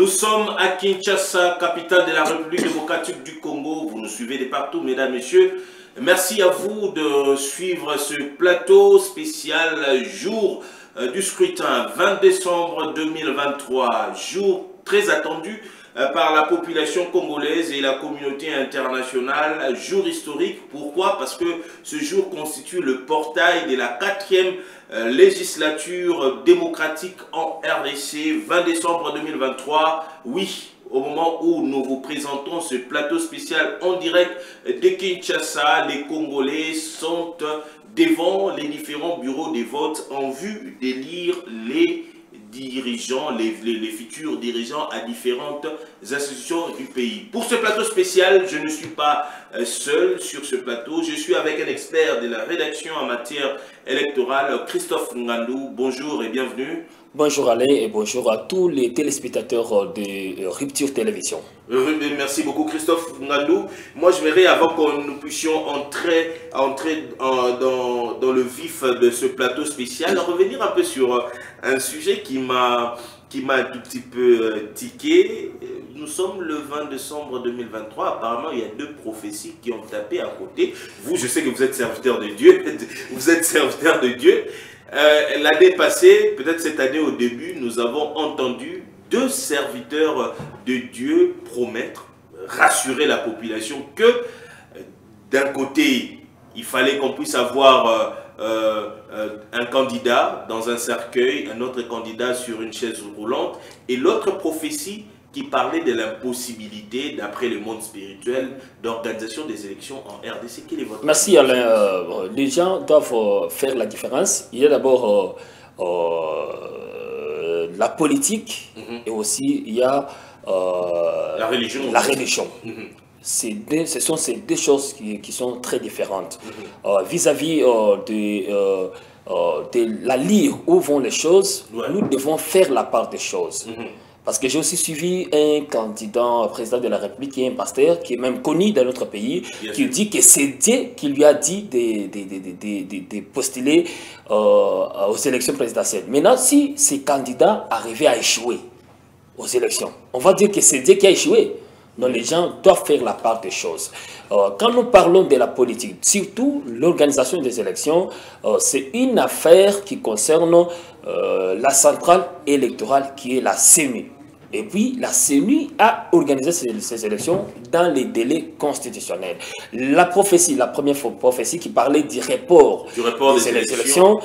Nous sommes à Kinshasa, capitale de la République démocratique du Congo. Vous nous suivez de partout, mesdames, messieurs. Merci à vous de suivre ce plateau spécial jour du scrutin 20 décembre 2023. Jour très attendu par la population congolaise et la communauté internationale. Jour historique. Pourquoi? Parce que ce jour constitue le portail de la 4e législature démocratique en RDC, 20 décembre 2023. Oui, au moment où nous vous présentons ce plateau spécial en direct de Kinshasa, les Congolais sont devant les différents bureaux de vote en vue d'élire les dirigeants, les futurs dirigeants à différentes institutions du pays. Pour ce plateau spécial, je ne suis pas seul sur ce plateau. Je suis avec un expert de la rédaction en matière électorale, Christophe Ngandou. Bonjour et bienvenue. Bonjour Alain et bonjour à tous les téléspectateurs de Rupture Télévision. Merci beaucoup Christophe Ngandou. Moi je verrais, avant que nous puissions entrer dans le vif de ce plateau spécial, revenir un peu sur un sujet qui m'a un tout petit peu tiqué. Nous sommes le 20 décembre 2023. Apparemment, il y a deux prophéties qui ont tapé à côté. Vous, je sais que vous êtes serviteur de Dieu. Vous êtes serviteur de Dieu. L'année passée, peut-être cette année au début, nous avons entendu deux serviteurs de Dieu promettre, rassurer la population que d'un côté, il fallait qu'on puisse avoir un candidat dans un cercueil, un autre candidat sur une chaise roulante, et l'autre prophétie qui parlait de l'impossibilité, d'après le monde spirituel, d'organisation des élections en RDC. Quel est votre... Merci Alain. Les gens doivent faire la différence. Il y a d'abord la politique et aussi il y a la religion. La religion. Ce sont ces deux choses qui sont très différentes. Vis-à-vis de la ligne où vont les choses, nous devons faire la part des choses. Parce que j'ai aussi suivi un candidat président de la République qui est un pasteur, qui est même connu dans notre pays, qui dit que c'est Dieu qui lui a dit de postuler aux élections présidentielles. Maintenant, si ces candidats arrivaient à échouer aux élections, on va dire que c'est Dieu qui a échoué. Donc les gens doivent faire la part des choses. Quand nous parlons de la politique, surtout l'organisation des élections, c'est une affaire qui concerne la centrale électorale qui est la CENI. Et puis la CENI a organisé ces élections dans les délais constitutionnels. La prophétie, la première prophétie qui parlait du report des élections,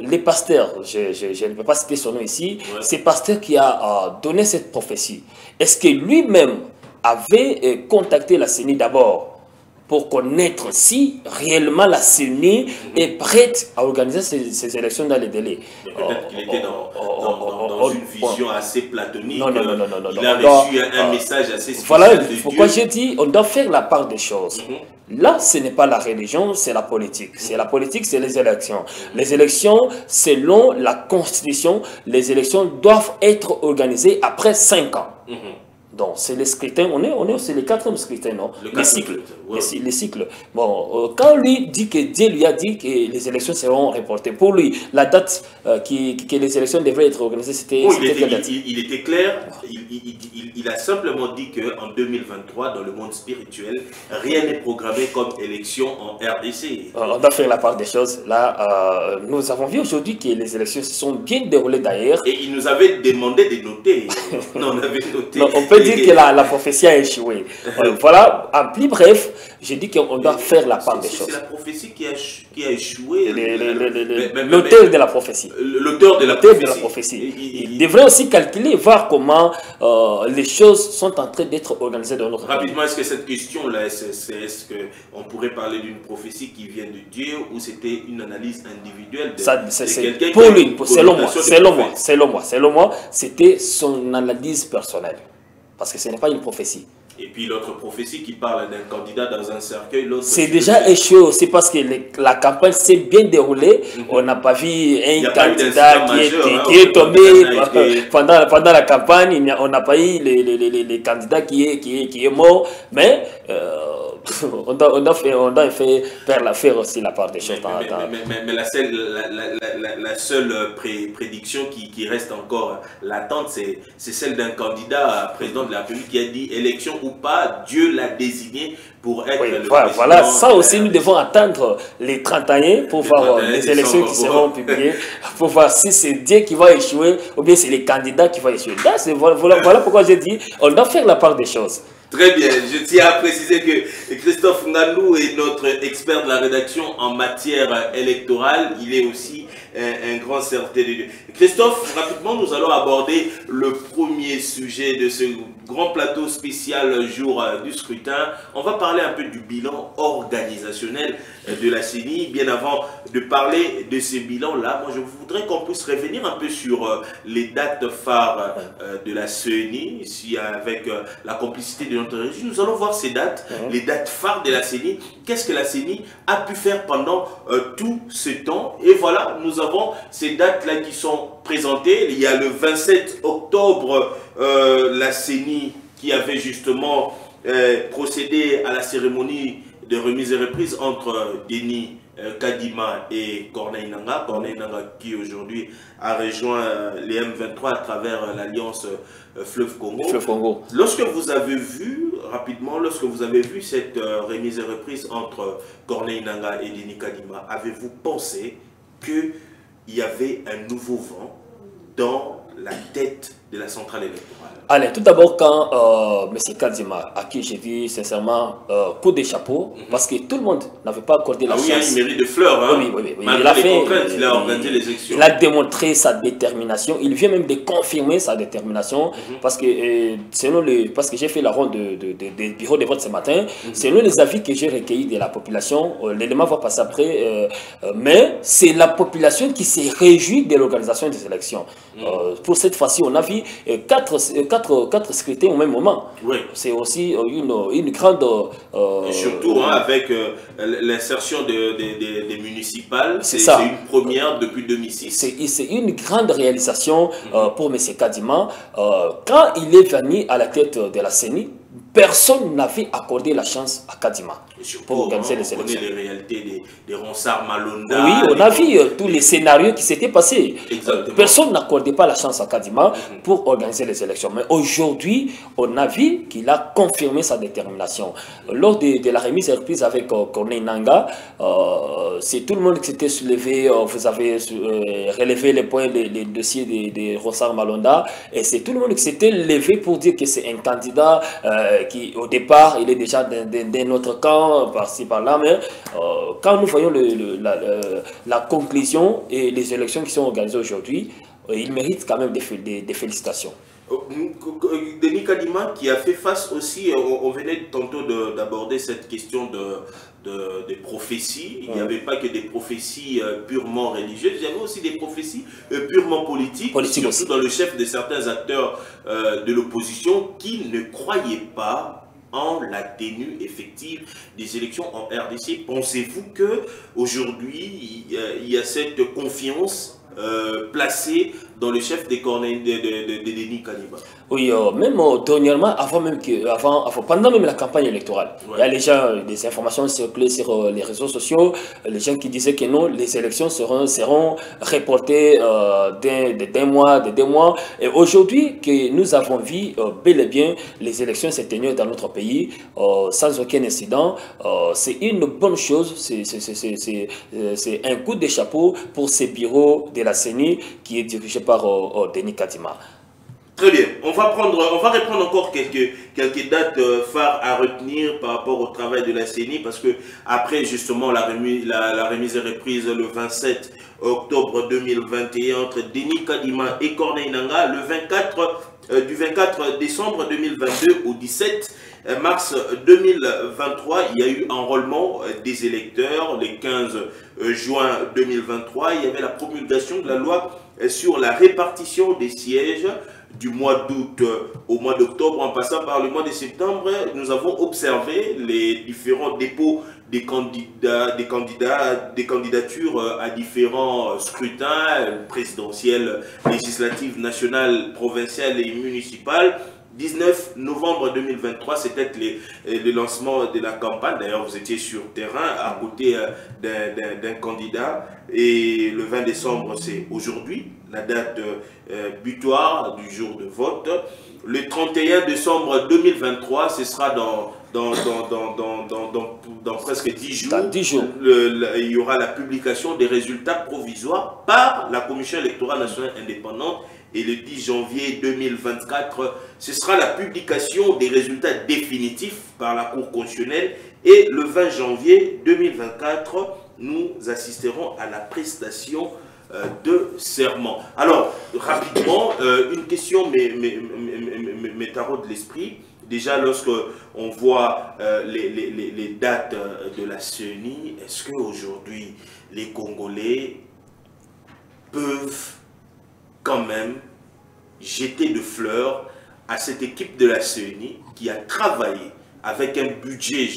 les pasteurs, je ne peux pas citer son nom ici, c'est pasteur qui a donné cette prophétie. Est-ce que lui-même avait contacté la CENI d'abord pour connaître si réellement la CENI est prête à organiser ces élections dans les délais? Peut-être qu'il était dans une vision assez platonique. Non. Il a reçu un message assez spécial. Voilà pourquoi j'ai dit on doit faire la part des choses. Là, ce n'est pas la religion, c'est la politique. C'est la politique, c'est les élections. Les élections, selon la Constitution, les élections doivent être organisées après 5 ans. Donc, c'est les scrutins, c'est le 4e scrutin, non? Les cycles. Les cycles. Bon, quand lui dit que Dieu lui a dit que les élections seront reportées, pour lui, la date que les élections devraient être organisées, c'était quelle date? Il était clair, il a simplement dit qu'en 2023, dans le monde spirituel, rien n'est programmé comme élection en RDC. On doit faire la part des choses. Là, nous avons vu aujourd'hui que les élections se sont bien déroulées d'ailleurs. Et il nous avait demandé de noter. On avait noté. Non, on peut dire que la prophétie a échoué. Voilà, en plus bref, j'ai dit qu'on doit faire la part des choses. C'est la prophétie qui a échoué. L'auteur de la prophétie. L'auteur de la prophétie. Il devrait aussi calculer, voir comment les choses sont en train d'être organisées dans notre pays. Rapidement, est-ce que cette question-là, est-ce qu'on pourrait parler d'une prophétie qui vient de Dieu ou c'était une analyse individuelle de quelqu'un? Pour lui, selon moi, c'était son analyse personnelle. Parce que ce n'est pas une prophétie. Et puis l'autre prophétie qui parle d'un candidat dans un cercueil, c'est déjà échoué aussi parce que la campagne s'est bien déroulée. On n'a pas vu un candidat qui est tombé pendant la campagne. On n'a pas eu les candidats qui est mort. Mais on doit faire aussi la part des choses. Mais la seule prédiction qui reste encore latente, c'est celle d'un candidat président de la République qui a dit élection ou pas, Dieu l'a désigné pour être le président. Voilà, ça aussi nous devons attendre les 31 pour voir les élections qui seront publiées, pour voir si c'est Dieu qui va échouer ou bien c'est les candidats qui vont échouer. Voilà pourquoi j'ai dit, on doit faire la part des choses. Très bien, je tiens à préciser que Christophe Ngalou est notre expert de la rédaction en matière électorale. Il est aussi un grand serviteur de Dieu. Christophe, rapidement, nous allons aborder le premier sujet de ce grand plateau spécial jour du scrutin. On va parler un peu du bilan organisationnel de la CENI. Bien avant de parler de ce bilan-là, moi je voudrais qu'on puisse revenir un peu sur les dates phares de la CENI, ici avec la complicité de notre régie. Nous allons voir ces dates, les dates phares de la CENI. Qu'est-ce que la CENI a pu faire pendant tout ce temps? Et voilà, nous avons ces dates-là qui sont présentées. Il y a le 27 octobre, la CENI qui avait justement procédé à la cérémonie de remise et reprise entre Denis Kadima et Corneille Nangaa. Corneille Nangaa qui aujourd'hui a rejoint les M23 à travers l'alliance Fleuve Congo. Lorsque vous avez vu, rapidement, lorsque vous avez vu cette remise et reprise entre Corneille Nangaa et Denis Kadima, avez-vous pensé qu'il y avait un nouveau vent dans la tête de la centrale électorale? Allez, tout d'abord, quand M. Kadima, à qui j'ai dit sincèrement coup de chapeau, parce que tout le monde n'avait pas accordé la chance. Oui, il mérite de fleurs. Hein. Oui. Il a organisé les élections. Il a démontré sa détermination. Il vient même de confirmer sa détermination, parce que parce que j'ai fait la ronde des bureaux de vote ce matin, selon les avis que j'ai recueillis de la population, l'élément va passer après, mais c'est la population qui s'est réjouie de l'organisation des élections. Pour cette fois-ci, on a vu quatre scrutins au même moment. Oui. C'est aussi une grande... Et surtout avec l'insertion des municipales, c'est une première depuis 2006. C'est une grande réalisation pour M. Kadima. Quand il est venu à la tête de la CENI, personne n'avait accordé la chance à Kadima pour organiser les élections. On connaît les réalités des Ronsard Malonda. Oui, on a vu tous les scénarios qui s'étaient passés. Personne n'accordait pas la chance à Kadima pour organiser les élections. Mais aujourd'hui, on a vu qu'il a confirmé sa détermination. Lors de la remise et reprise avec Corneille Nangaa, c'est tout le monde qui s'était soulevé. Vous avez relevé les points, les dossiers de Ronsard Malonda. Et c'est tout le monde qui s'était levé pour dire que c'est un candidat qui, au départ, il est déjà dans notre camp, par-ci, par-là. Mais quand nous voyons la conclusion et les élections qui sont organisées aujourd'hui, il mérite quand même des félicitations. Denis Kadima qui a fait face aussi, on venait tantôt d'aborder cette question des prophéties. Il n'y avait pas que des prophéties purement religieuses, il y avait aussi des prophéties purement politiques, surtout aussi dans le chef de certains acteurs de l'opposition qui ne croyaient pas en la tenue effective des élections en RDC. Pensez-vous que aujourd'hui il y a cette confiance placée dans le chef des Corneilles de Denis Kadima? Oui, même dernièrement, pendant même la campagne électorale, il y a les gens, des informations circulées sur les réseaux sociaux, les gens qui disaient que non, les élections seront reportées d'un mois, de 2 mois. Et aujourd'hui, que nous avons vu bel et bien les élections se tenir dans notre pays sans aucun incident, c'est une bonne chose, c'est un coup de chapeau pour ces bureaux de la CENI qui est dirigé par Denis Kadima. Très bien. On va reprendre encore quelques dates phares à retenir par rapport au travail de la CENI, parce que après justement la remise et reprise le 27 octobre 2021 entre Denis Kadima et Corneille Nangaa, du 24 décembre 2022 au 17 mars 2023, il y a eu enrôlement des électeurs. Le 15 juin 2023, il y avait la promulgation de la loi sur la répartition des sièges. Du mois d'août au mois d'octobre, en passant par le mois de septembre, nous avons observé les différents dépôts des candidatures à différents scrutins présidentiels, législatifs, nationales, provinciales et municipales. 19 novembre 2023, c'était le lancement de la campagne. D'ailleurs, vous étiez sur terrain à côté d'un candidat. Et le 20 décembre, c'est aujourd'hui, la date butoir du jour de vote. Le 31 décembre 2023, ce sera dans presque 10 jours. Dans 10 jours. Il y aura la publication des résultats provisoires par la Commission électorale nationale indépendante. Et le 10 janvier 2024, ce sera la publication des résultats définitifs par la Cour constitutionnelle. Et le 20 janvier 2024, nous assisterons à la prestation de serment. Alors, rapidement, une question me taraude l'esprit. Déjà, lorsque on voit les dates de la CENI, est-ce qu'aujourd'hui, les Congolais peuvent quand même jeter de fleurs à cette équipe de la CENI qui a travaillé avec un budget,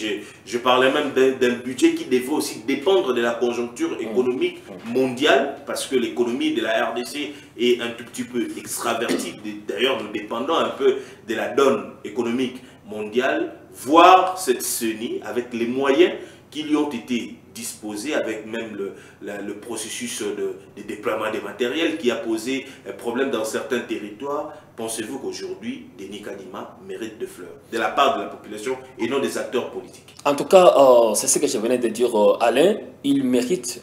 je parlais même d'un budget qui devait aussi dépendre de la conjoncture économique mondiale, parce que l'économie de la RDC est un tout petit peu extravertie. D'ailleurs, nous dépendons un peu de la donne économique mondiale. Voir cette CENI avec les moyens qui lui ont été disposés, avec même le processus de déploiement des matériels qui a posé un problème dans certains territoires. Pensez-vous qu'aujourd'hui, Denis Kadima mérite de fleurs de la part de la population et non des acteurs politiques? En tout cas, c'est ce que je venais de dire, Alain. Il mérite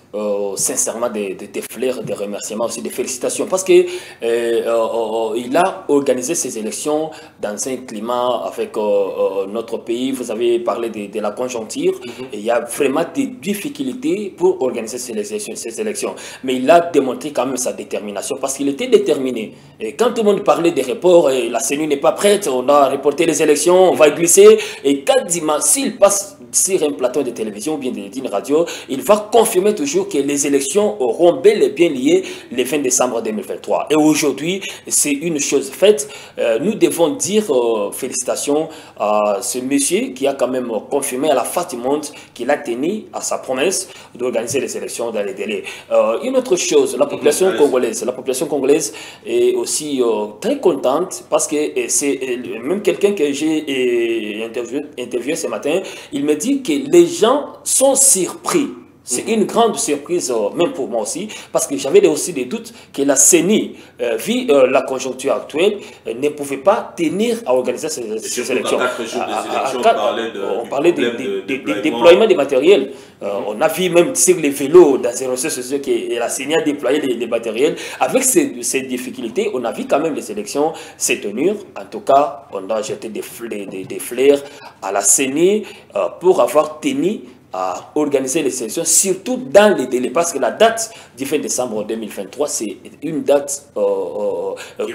sincèrement des fleurs, des remerciements, aussi des félicitations, parce qu'il a organisé ces élections dans un climat avec notre pays. Vous avez parlé de la conjoncture, et il y a vraiment des difficultés pour organiser ces élections. Mais il a démontré quand même sa détermination, parce qu'il était déterminé. Et quand tout le monde parlait des reports, et la CENI n'est pas prête, on a reporté les élections, on va glisser, et Kadima, s'il passe sur un plateau de télévision ou bien d'une radio, il va confirmer toujours que les élections auront bel et bien lié le 20 décembre 2023. Et aujourd'hui, c'est une chose faite. Nous devons dire félicitations à ce monsieur qui a quand même confirmé à la face du monde qu'il a tenu à sa promesse d'organiser les élections dans les délais. Une autre chose, la population congolaise est aussi très contente, parce que c'est même quelqu'un que j'ai interviewé ce matin, il me dit que les gens sont surpris. C'est une grande surprise, même pour moi aussi, parce que j'avais aussi des doutes que la CENI, vu la conjoncture actuelle, ne pouvait pas tenir à organiser ces élections. On parlait de déploiement des matériels. On a vu même sur les vélos dans les réseaux sociaux que la CENI a déployé les matériels. Avec ces difficultés, on a vu quand même les élections se tenir. En tout cas, on a jeté des fleurs à la CENI pour avoir tenu à organiser les élections, surtout dans les délais, parce que la date du 20 décembre 2023, c'est une date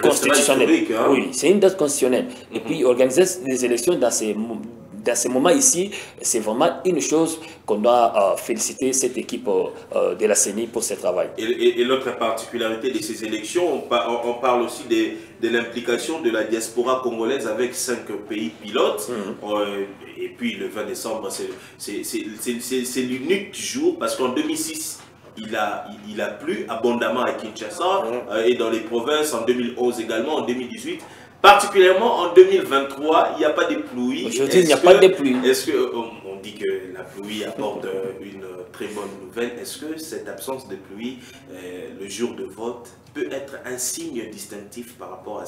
constitutionnelle. Hein? Oui, c'est une date constitutionnelle. Et puis, organiser les élections dans ces moments ici, c'est vraiment une chose qu'on doit féliciter cette équipe de la CENI pour ce travail. Et l'autre particularité de ces élections, on parle aussi de l'implication de la diaspora congolaise avec 5 pays pilotes. Et puis le 20 décembre, c'est l'unique jour, parce qu'en 2006, il a plu abondamment à Kinshasa et dans les provinces, en 2011 également, en 2018. Particulièrement en 2023, il n'y a pas de pluie. Aujourd'hui, il n'y a pas de pluie. Est-ce qu'on dit que la pluie apporte une très bonne nouvelle? Est-ce que cette absence de pluie, le jour de vote, peut être un signe distinctif par rapport à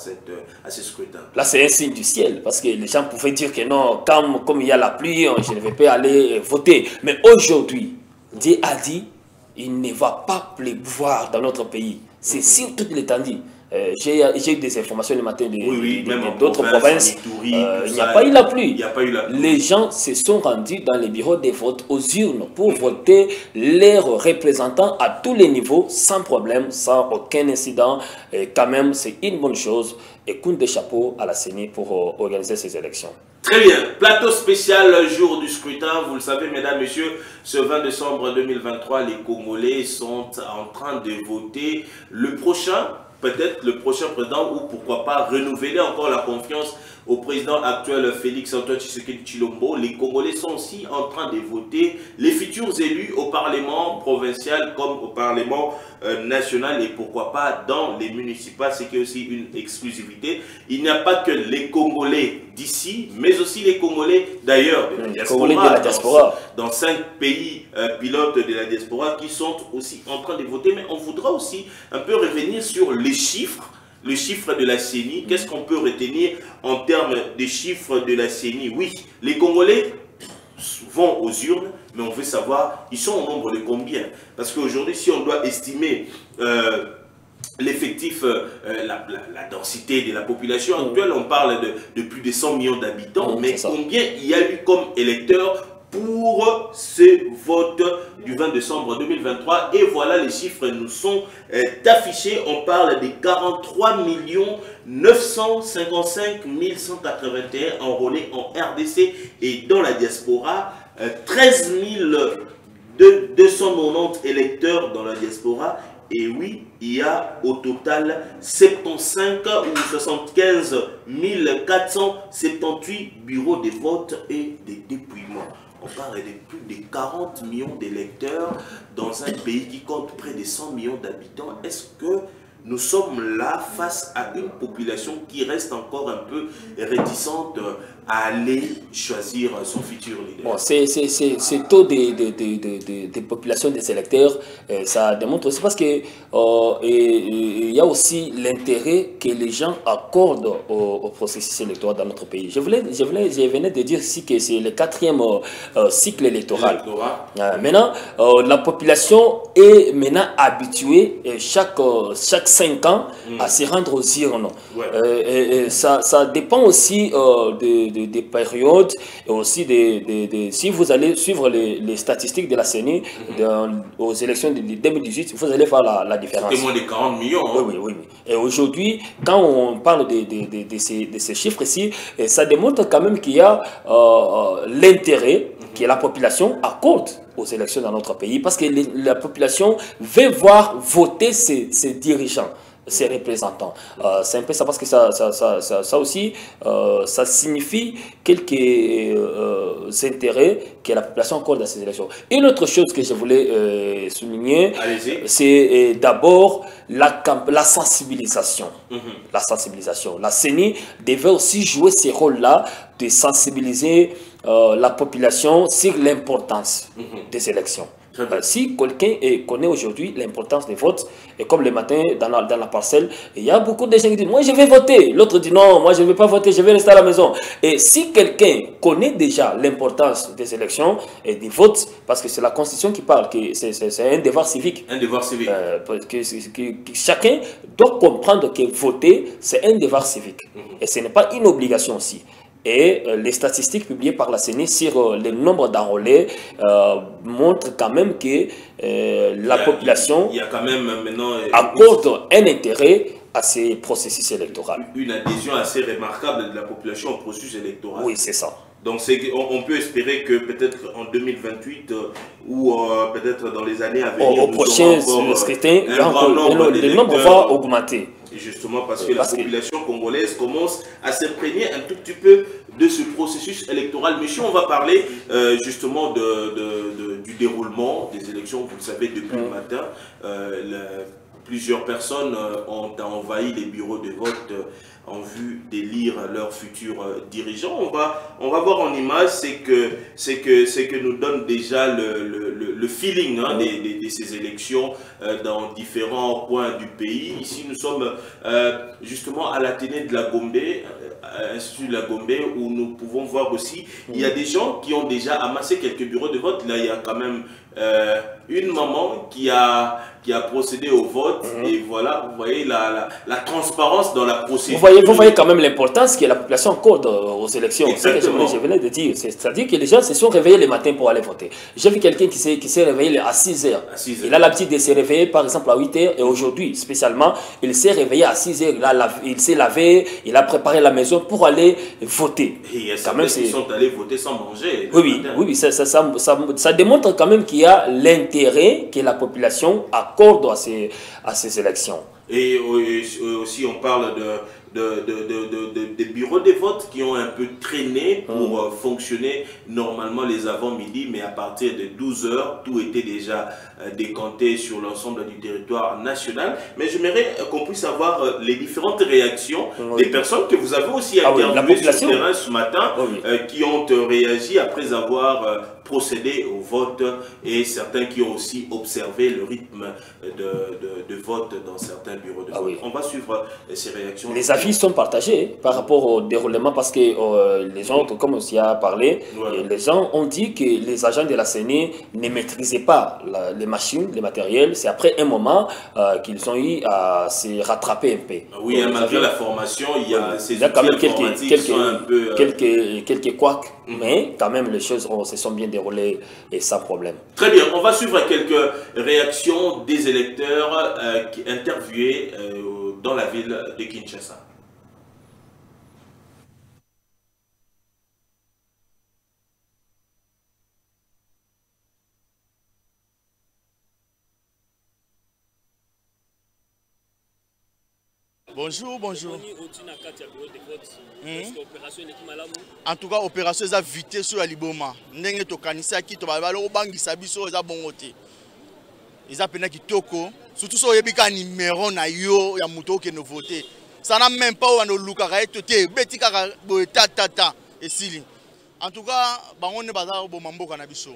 ce scrutin? Là, c'est un signe du ciel, parce que les gens pouvaient dire que non, comme il y a la pluie, je ne vais pas aller voter. Mais aujourd'hui, Dieu a dit, il ne va pas pleuvoir dans notre pays. C'est sur toute l'étendue. J'ai eu des informations le matin d'autres provinces. Il n'y a pas eu la pluie. Les gens se sont rendus dans les bureaux de vote, aux urnes, pour voter leurs représentants à tous les niveaux, sans problème, sans aucun incident. Et quand même, c'est une bonne chose. Et coup de chapeau à la CENI pour organiser ces élections. Très bien. Plateau spécial jour du scrutin. Vous le savez, mesdames, messieurs, ce 20 décembre 2023, les Congolais sont en train de voter peut-être le prochain président, ou pourquoi pas renouveler encore la confiance au président actuel Félix Antoine Tshisekedi Tshilombo, les Congolais sont aussi en train de voter les futurs élus au Parlement provincial comme au Parlement national et pourquoi pas dans les municipales, c'est qu'il y a aussi une exclusivité. Il n'y a pas que les Congolais d'ici, mais aussi les Congolais d'ailleurs, de la diaspora, dans 5 pays pilotes de la diaspora qui sont aussi en train de voter. Mais on voudra aussi un peu revenir sur les chiffres. Le chiffre de la CENI, qu'est-ce qu'on peut retenir en termes de chiffres de la CENI? Oui, les Congolais vont aux urnes, mais on veut savoir, ils sont au nombre de combien? Parce qu'aujourd'hui, si on doit estimer l'effectif, la densité de la population actuelle, on parle de plus de 100 millions d'habitants, mais combien il y a eu comme électeurs pour ce vote du 20 décembre 2023? Et voilà, les chiffres nous sont affichés. On parle de 43 955 181 enrôlés en RDC et dans la diaspora, 13 290 électeurs dans la diaspora. Et oui, il y a au total 75 ou 75 478 bureaux de vote et de dépouillement. On parle de plus de 40 millions d'électeurs dans un pays qui compte près de 100 millions d'habitants. Est-ce que nous sommes là face à une population qui reste encore un peu réticente à aller choisir son futur leader? Bon, ce taux de population des électeurs, ça démontre aussi parce que il y a aussi l'intérêt que les gens accordent au processus électoral dans notre pays. Je venais de dire ici que c'est le 4e cycle électoral. Maintenant, la population est maintenant habituée chaque 5 ans à se rendre aux urnes. Ça dépend aussi des périodes et aussi si vous allez suivre les statistiques de la CENI aux élections de 2018, vous allez voir la différence. C'est moins de 40 millions. Hein. Oui. Et aujourd'hui, quand on parle de ces chiffres ici, ça démontre quand même qu'il y a l'intérêt que la population accorde aux élections dans notre pays, parce que la population veut voir voter ses dirigeants, ses représentants. C'est un peu ça, parce que ça aussi, ça signifie quelques intérêts que la population accorde à ces élections. Une autre chose que je voulais souligner, c'est d'abord la sensibilisation. La sensibilisation. La CENI devait aussi jouer ce rôle-là de sensibiliser la population sur l'importance des élections. Si quelqu'un connaît aujourd'hui l'importance des votes, et comme le matin dans la parcelle, il y a beaucoup de gens qui disent « moi je vais voter », l'autre dit « non, moi je ne vais pas voter, je vais rester à la maison ». Et si quelqu'un connaît déjà l'importance des élections et des votes, parce que c'est la Constitution qui parle, que c'est un devoir civique. Un devoir civique. Que chacun doit comprendre que voter, c'est un devoir civique. Et ce n'est pas une obligation aussi. Et les statistiques publiées par la CENI sur le nombre d'enrôlés montrent quand même que la population accorde un intérêt à ces processus électoraux. Une adhésion assez remarquable de la population au processus électoral. Oui, c'est ça. Donc on peut espérer que peut-être en 2028 ou peut-être dans les années à venir, au prochain scrutin, le nombre va augmenter. Justement parce que la population congolaise commence à s'imprégner un tout petit peu de ce processus électoral. Mais si on va parler justement du déroulement des élections, vous le savez, depuis le matin, plusieurs personnes ont envahi les bureaux de vote en vue d'élire leurs futurs dirigeants. On va voir en image, c'est que nous donne déjà le feeling de ces élections dans différents coins du pays. Ici, nous sommes justement à l'Athénée de la Gombe, Institut de la Gombe, où nous pouvons voir aussi, il y a des gens qui ont déjà amassé quelques bureaux de vote. Là, il y a quand même une maman qui a procédé au vote, et voilà, vous voyez la transparence dans la procédure. Vous voyez quand même l'importance que la population accorde aux élections. C'est ce que je venais de dire. C'est-à-dire que les gens se sont réveillés le matin pour aller voter. J'ai vu quelqu'un qui s'est réveillé à 6 h. Il a l'habitude de se réveiller par exemple à 8 h, et aujourd'hui spécialement, il s'est réveillé à 6 h. Il s'est lavé, il a préparé la maison pour aller voter. Et il y a certains qui sont allés voter sans manger. Oui, ça démontre quand même qu'il y a l'intérêt que la population accorde à ces élections. Et aussi, on parle des bureaux de vote qui ont un peu traîné pour fonctionner normalement les avant-midi, mais à partir de 12 h, tout était déjà décanté sur l'ensemble du territoire national. Mais j'aimerais qu'on puisse avoir les différentes réactions des personnes que vous avez aussi interviewées sur le terrain ce matin, qui ont réagi après avoir procédé au vote, et certains qui ont aussi observé le rythme de vote dans certains bureaux de vote. On va suivre ces réactions. Les avis sont partagés par rapport au déroulement, parce que les gens, comme on s'y a parlé, les gens ont dit que les agents de la CENI ne maîtrisaient pas les machines, les matériels. C'est après un moment qu'ils ont eu à se rattraper un peu. Oui, malgré la formation, il y a ces quand même quelques couacs, mais quand même les choses se sont bien déroulées et sans problème. Très bien, on va suivre quelques réactions des électeurs interviewés dans la ville de Kinshasa. Bonjour, bonjour. En tout cas, opération est vite sur la Liboma. N'engé to kanisa qui to balalo bangi sabiso eza bongote. Ils appellent qui toko. Surtout so yebika numéro na yo ya muto ke no voter. Ça n'a même pas on luka ka etote betika ka tata et sili. En tout cas, bango ne baza bo mamboka na biso.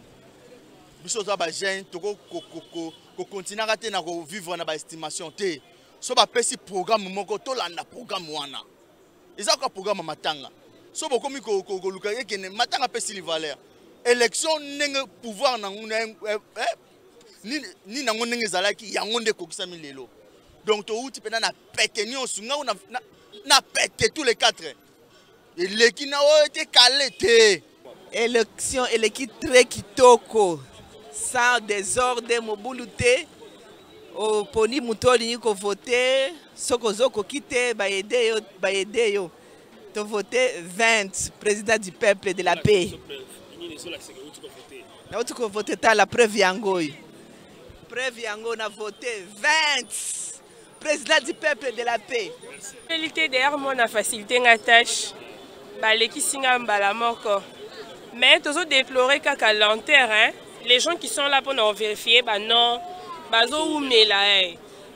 Biso za ba jeune toko ko continuer à na ko vivre na ba estimation te. So ba pesi programme moko to landa programme wana. Eza ko programme matanga. So boko mi ko luka yekene matanga pesi li valeur. Élection nenge pouvoir na ni nango ndenge zalaki yango nde kokisa milelo. Donc to uti pena na pete nyonso nga na pete tous les quatre. Et l'équipe na été calé te. Élection eleki très kitoko. Sans désordre mobuluté. Au poni mutoli ni ko voter soko zoko kite ba aider yo. To voter 20 président du peuple de la paix. Na uti ko voter ta la preuve yango. Preuve yango na voté 20 président du peuple de la paix. Facilité derrière moi na facilité nga tâche baleki singa mbala moko. Mais toujours déplorer kaka lenteur hein. Les gens qui sont là pour nous vérifier bah non bazo ou là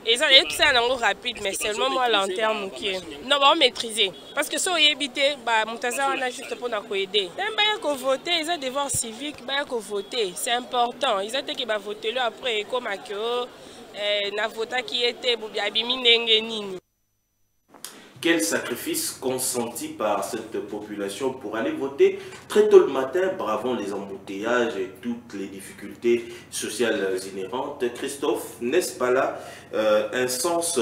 et ça c'est un rapide mais seulement moi lenteur mukie. Non on maîtriser parce que ça éviter bah mutaza on a juste pour nous aider. Même ba ko voter ils ont devoir civique ba ko voter c'est important. Ils ont que ba voter le après comme que na vota qui était abimi ndenge nini. Quel sacrifice consenti par cette population pour aller voter très tôt le matin, bravant les embouteillages et toutes les difficultés sociales inhérentes. Christophe, n'est-ce pas là un sens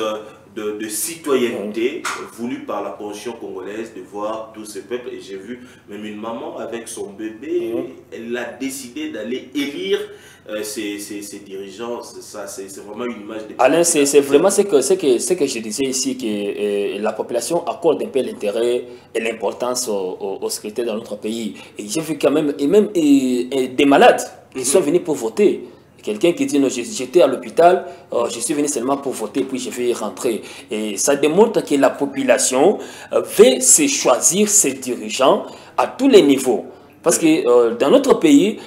de citoyenneté voulu par la conscience congolaise de voir tout ce peuple? Et j'ai vu même une maman avec son bébé, elle a décidé d'aller élire ces dirigeants. Ça, c'est vraiment une image de... Alain, c'est vraiment ce que je disais ici, que la population accorde un peu l'intérêt et l'importance au secrétaire dans notre pays. Et j'ai vu quand même, des malades qui sont venus pour voter. Quelqu'un qui dit, non, j'étais à l'hôpital, je suis venu seulement pour voter, puis je vais rentrer. Et ça démontre que la population veut se choisir ses dirigeants à tous les niveaux. Parce que dans notre pays,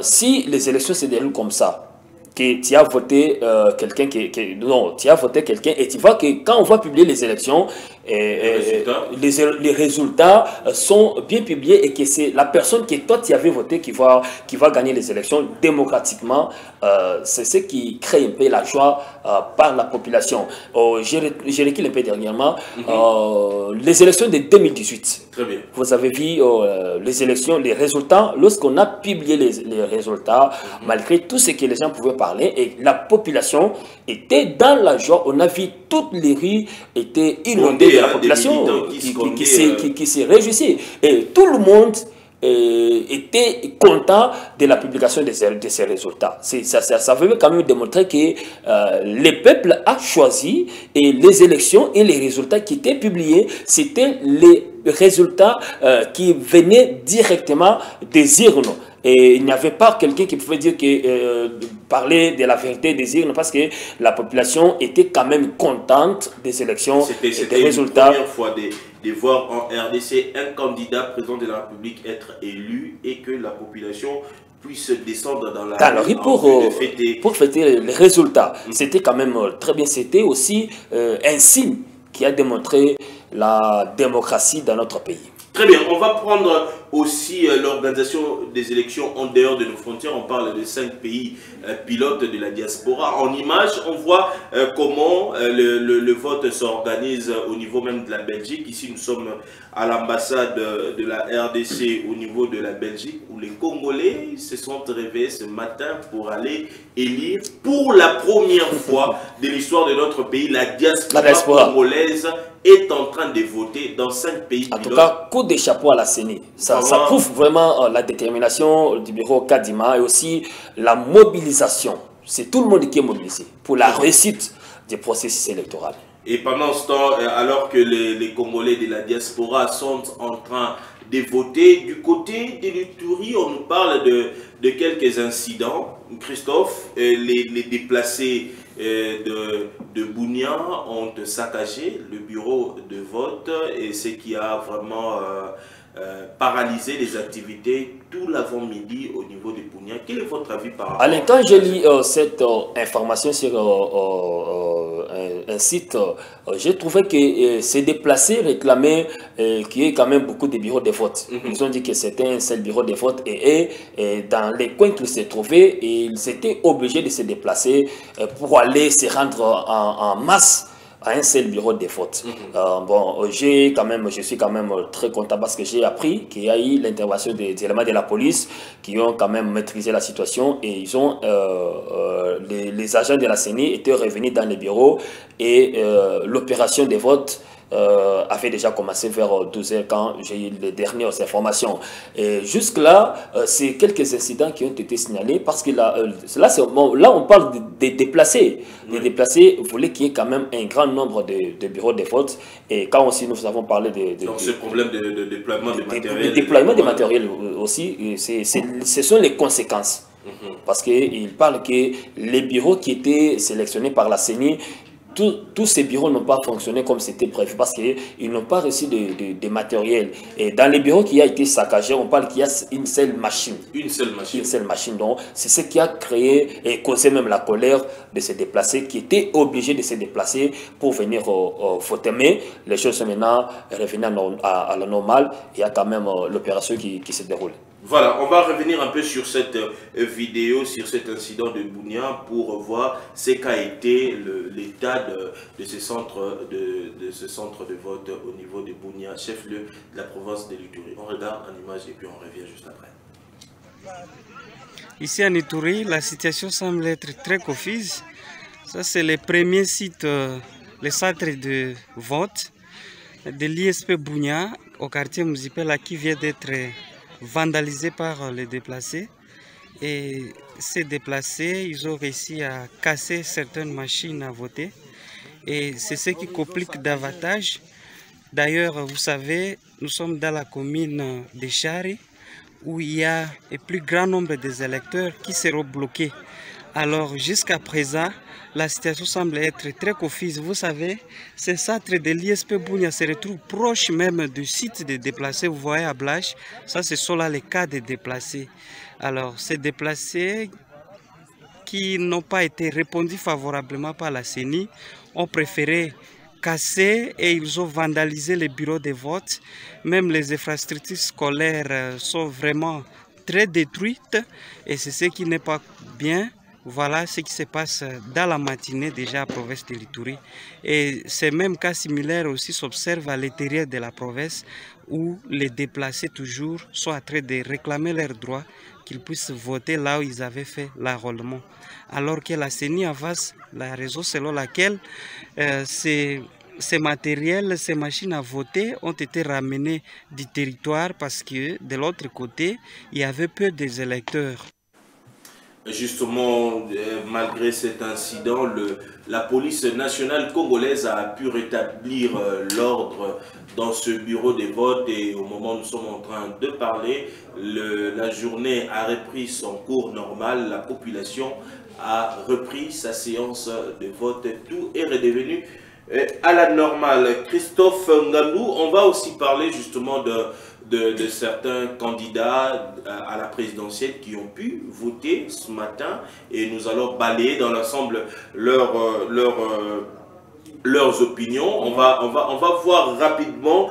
si les élections se déroulent comme ça, que tu as voté quelqu'un tu as voté quelqu'un et tu vois que quand on va publier les élections, les résultats sont bien publiés et que c'est la personne que toi tu avais voté qui va gagner les élections démocratiquement. C'est ce qui crée un peu la joie par la population. J'ai reculé un peu dernièrement les élections de 2018. Très bien. Vous avez vu les élections, les résultats, lorsqu'on a publié les résultats, malgré tout ce que les gens pouvaient parler, et la population était dans la joie. On a vu toutes les rues étaient inondées de la population qui se réjouissait. Et tout le monde était content de la publication de ces résultats. Ça veut quand même démontrer que le peuple a choisi, et les élections et les résultats qui étaient publiés, c'était les résultats qui venaient directement des urnes. Et il n'y avait pas quelqu'un qui pouvait dire que parler de la vérité des urnes, parce que la population était quand même contente des élections et des résultats. C'était la première fois de voir en RDC un candidat président de la République être élu et que la population puisse descendre dans la rue pour fêter les résultats. C'était quand même très bien. C'était aussi un signe qui a démontré la démocratie dans notre pays. Très bien, on va prendre aussi l'organisation des élections en dehors de nos frontières. On parle de 5 pays pilotes de la diaspora. En image, on voit comment le vote s'organise au niveau même de la Belgique. Ici, nous sommes à l'ambassade de la RDC au niveau de la Belgique, où les Congolais se sont réveillés ce matin pour aller élire pour la première fois de l'histoire de notre pays. La diaspora congolaise est en train de voter dans 5 pays pilotes. En tout cas, coup de chapeau à la CENI. Ça prouve vraiment la détermination du bureau Kadima et aussi la mobilisation. C'est tout le monde qui est mobilisé pour la réussite du processus électoral. Et pendant ce temps, alors que les Congolais de la diaspora sont en train de voter, du côté de l'Ituri, on nous parle de quelques incidents. Christophe, les déplacés de Bunia ont saccagé le bureau de vote, et ce qui a vraiment paralysé les activités tout l'avant-midi au niveau de Bunia. Quel est votre avis par rapport à ça? Quand je lis cette information sur un site, j'ai trouvé que ces déplacés réclamaient qu'il y ait quand même beaucoup de bureaux de vote. Ils ont dit que c'était un seul bureau de vote et dans les coins qu'ils se trouvaient, ils étaient obligés de se déplacer pour aller se rendre en masse à un seul bureau de vote. Je suis quand même très content parce que j'ai appris qu'il y a eu l'intervention des éléments de la police qui ont quand même maîtrisé la situation, et ils ont les agents de la CENI étaient revenus dans les bureaux, et l'opération de vote avait déjà commencé vers 12 h quand j'ai eu les dernières informations. Et jusque-là, c'est quelques incidents qui ont été signalés parce que là on parle des déplacés. Les déplacés voulaient qu'il y ait quand même un grand nombre de bureaux de vote. Et quand aussi nous avons parlé donc ce problème de déploiement de matériel. Le déploiement de matériel aussi, ce sont les conséquences. Parce qu'il parle que les bureaux qui étaient sélectionnés par la CENI, tous ces bureaux n'ont pas fonctionné comme c'était prévu parce qu'ils n'ont pas reçu de matériel. Et dans les bureaux qui a été saccagés, on parle qu'il y a une seule machine. Une seule machine. Donc, c'est ce qui a créé et causé même la colère de se déplacer, qui étaient obligés de se déplacer pour venir voter. Mais les choses sont maintenant revenues à la normale. Il y a quand même l'opération qui se déroule. Voilà, on va revenir un peu sur cette vidéo, sur cet incident de Bunia, pour voir ce qu'a été l'état de ce centre de vote au niveau de Bunia, chef-lieu de la province de l'Ituri. On regarde en image et puis on revient juste après. Ici en Ituri, la situation semble être très confuse. Ça, c'est le premier site, le centre de vote de l'ISP Bunia au quartier municipal qui vient d'être vandalisés par les déplacés, et ces déplacés, ils ont réussi à casser certaines machines à voter, et c'est ce qui complique davantage. D'ailleurs, vous savez, nous sommes dans la commune de Chari où il y a un plus grand nombre des électeurs qui seront bloqués. Alors jusqu'à présent, la situation semble être très confuse. Vous savez, ce centre de l'ISP Bunia se retrouve proche même du site des déplacés. Vous voyez à Blache, ça ce sont là les cas des déplacés. Alors ces déplacés qui n'ont pas été répondus favorablement par la CENI ont préféré casser et ils ont vandalisé les bureaux de vote. Même les infrastructures scolaires sont vraiment très détruites et c'est ce qui n'est pas bien. Voilà ce qui se passe dans la matinée déjà à la province de l'Ituri. Et ces mêmes cas similaires aussi s'observent à l'intérieur de la province où les déplacés toujours sont en train de réclamer leurs droits, qu'ils puissent voter là où ils avaient fait l'enrôlement. Alors que la CENI avance la raison selon laquelle ces matériels, ces machines à voter ont été ramenés du territoire parce que de l'autre côté, il y avait peu des électeurs. Justement, malgré cet incident, la police nationale congolaise a pu rétablir l'ordre dans ce bureau de vote et au moment où nous sommes en train de parler, la journée a repris son cours normal, la population a repris sa séance de vote, tout est redevenu à la normale. Christophe Ngandou, on va aussi parler justement de certains candidats à la présidentielle qui ont pu voter ce matin et nous allons balayer dans l'ensemble leurs opinions. On va voir rapidement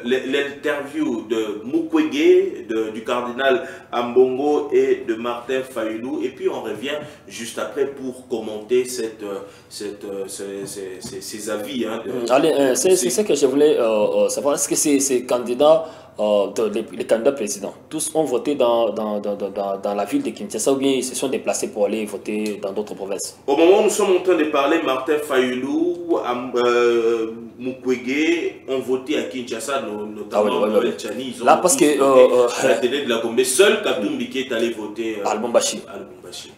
l'interview de Mukwege, du cardinal Ambongo et de Martin Fayulu, et puis on revient juste après pour commenter ces avis. Hein, allez, c'est ce que je voulais savoir. Est-ce que ces candidats, les candidats présidents, tous ont voté dans la ville de Kinshasa ou bien ils se sont déplacés pour aller voter dans d'autres provinces? Au moment où nous sommes en train de parler, Martin Fayulu, Mukwege ont voté à Kinshasa, notamment Noël Tchani. Ils ont là, parce que à la télé de la Gombe. Seul Katumbi qui est allé voter à Lubumbashi.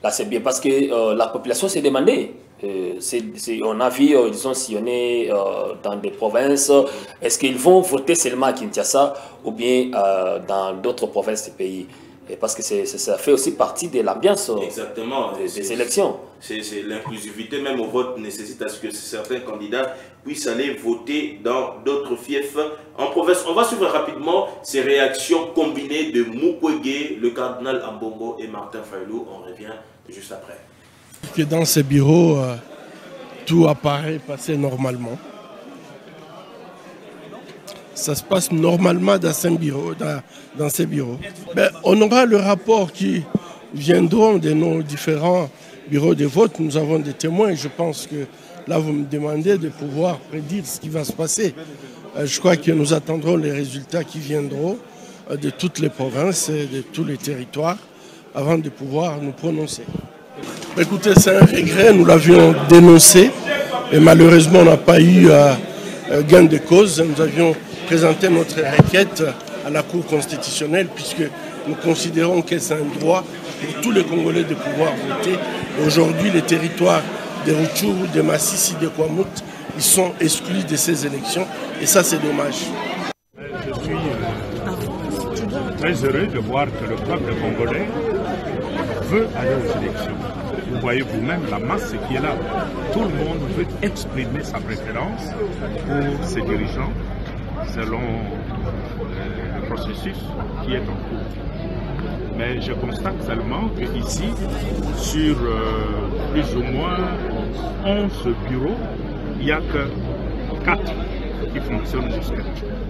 Là, c'est bien parce que la population s'est demandée. On a vu, disons, sillonner dans des provinces. Est-ce qu'ils vont voter seulement à Kinshasa ou bien dans d'autres provinces du pays? Et parce que ça fait aussi partie de l'ambiance des élections. L'inclusivité même au vote nécessite à ce que certains candidats puissent aller voter dans d'autres fiefs en province. On va suivre rapidement ces réactions combinées de Mukwege, le cardinal Ambongo et Martin Fayulu. On revient juste après. Que dans ces bureaux, tout apparaît passer normalement. Ça se passe normalement dans ces bureaux. Ben, on aura le rapport qui viendront de nos différents bureaux de vote. Nous avons des témoins. Je pense que là, vous me demandez de pouvoir prédire ce qui va se passer. Je crois que nous attendrons les résultats qui viendront de toutes les provinces et de tous les territoires avant de pouvoir nous prononcer. Écoutez, c'est un regret, nous l'avions dénoncé et malheureusement on n'a pas eu gain de cause. Nous avions présenté notre requête à la Cour constitutionnelle puisque nous considérons que c'est un droit pour tous les Congolais de pouvoir voter. Aujourd'hui, les territoires de Rutshuru, de Massissi, de Kwamut, ils sont exclus de ces élections et ça c'est dommage. Je suis très heureux de voir que le peuple congolais veut aller aux élections. Vous voyez vous-même la masse qui est là. Tout le monde veut exprimer sa préférence pour ses dirigeants selon le processus qui est en cours. Mais je constate seulement qu'ici, sur plus ou moins 11 bureaux, il n'y a que 4 qui fonctionnent jusqu'à maintenant.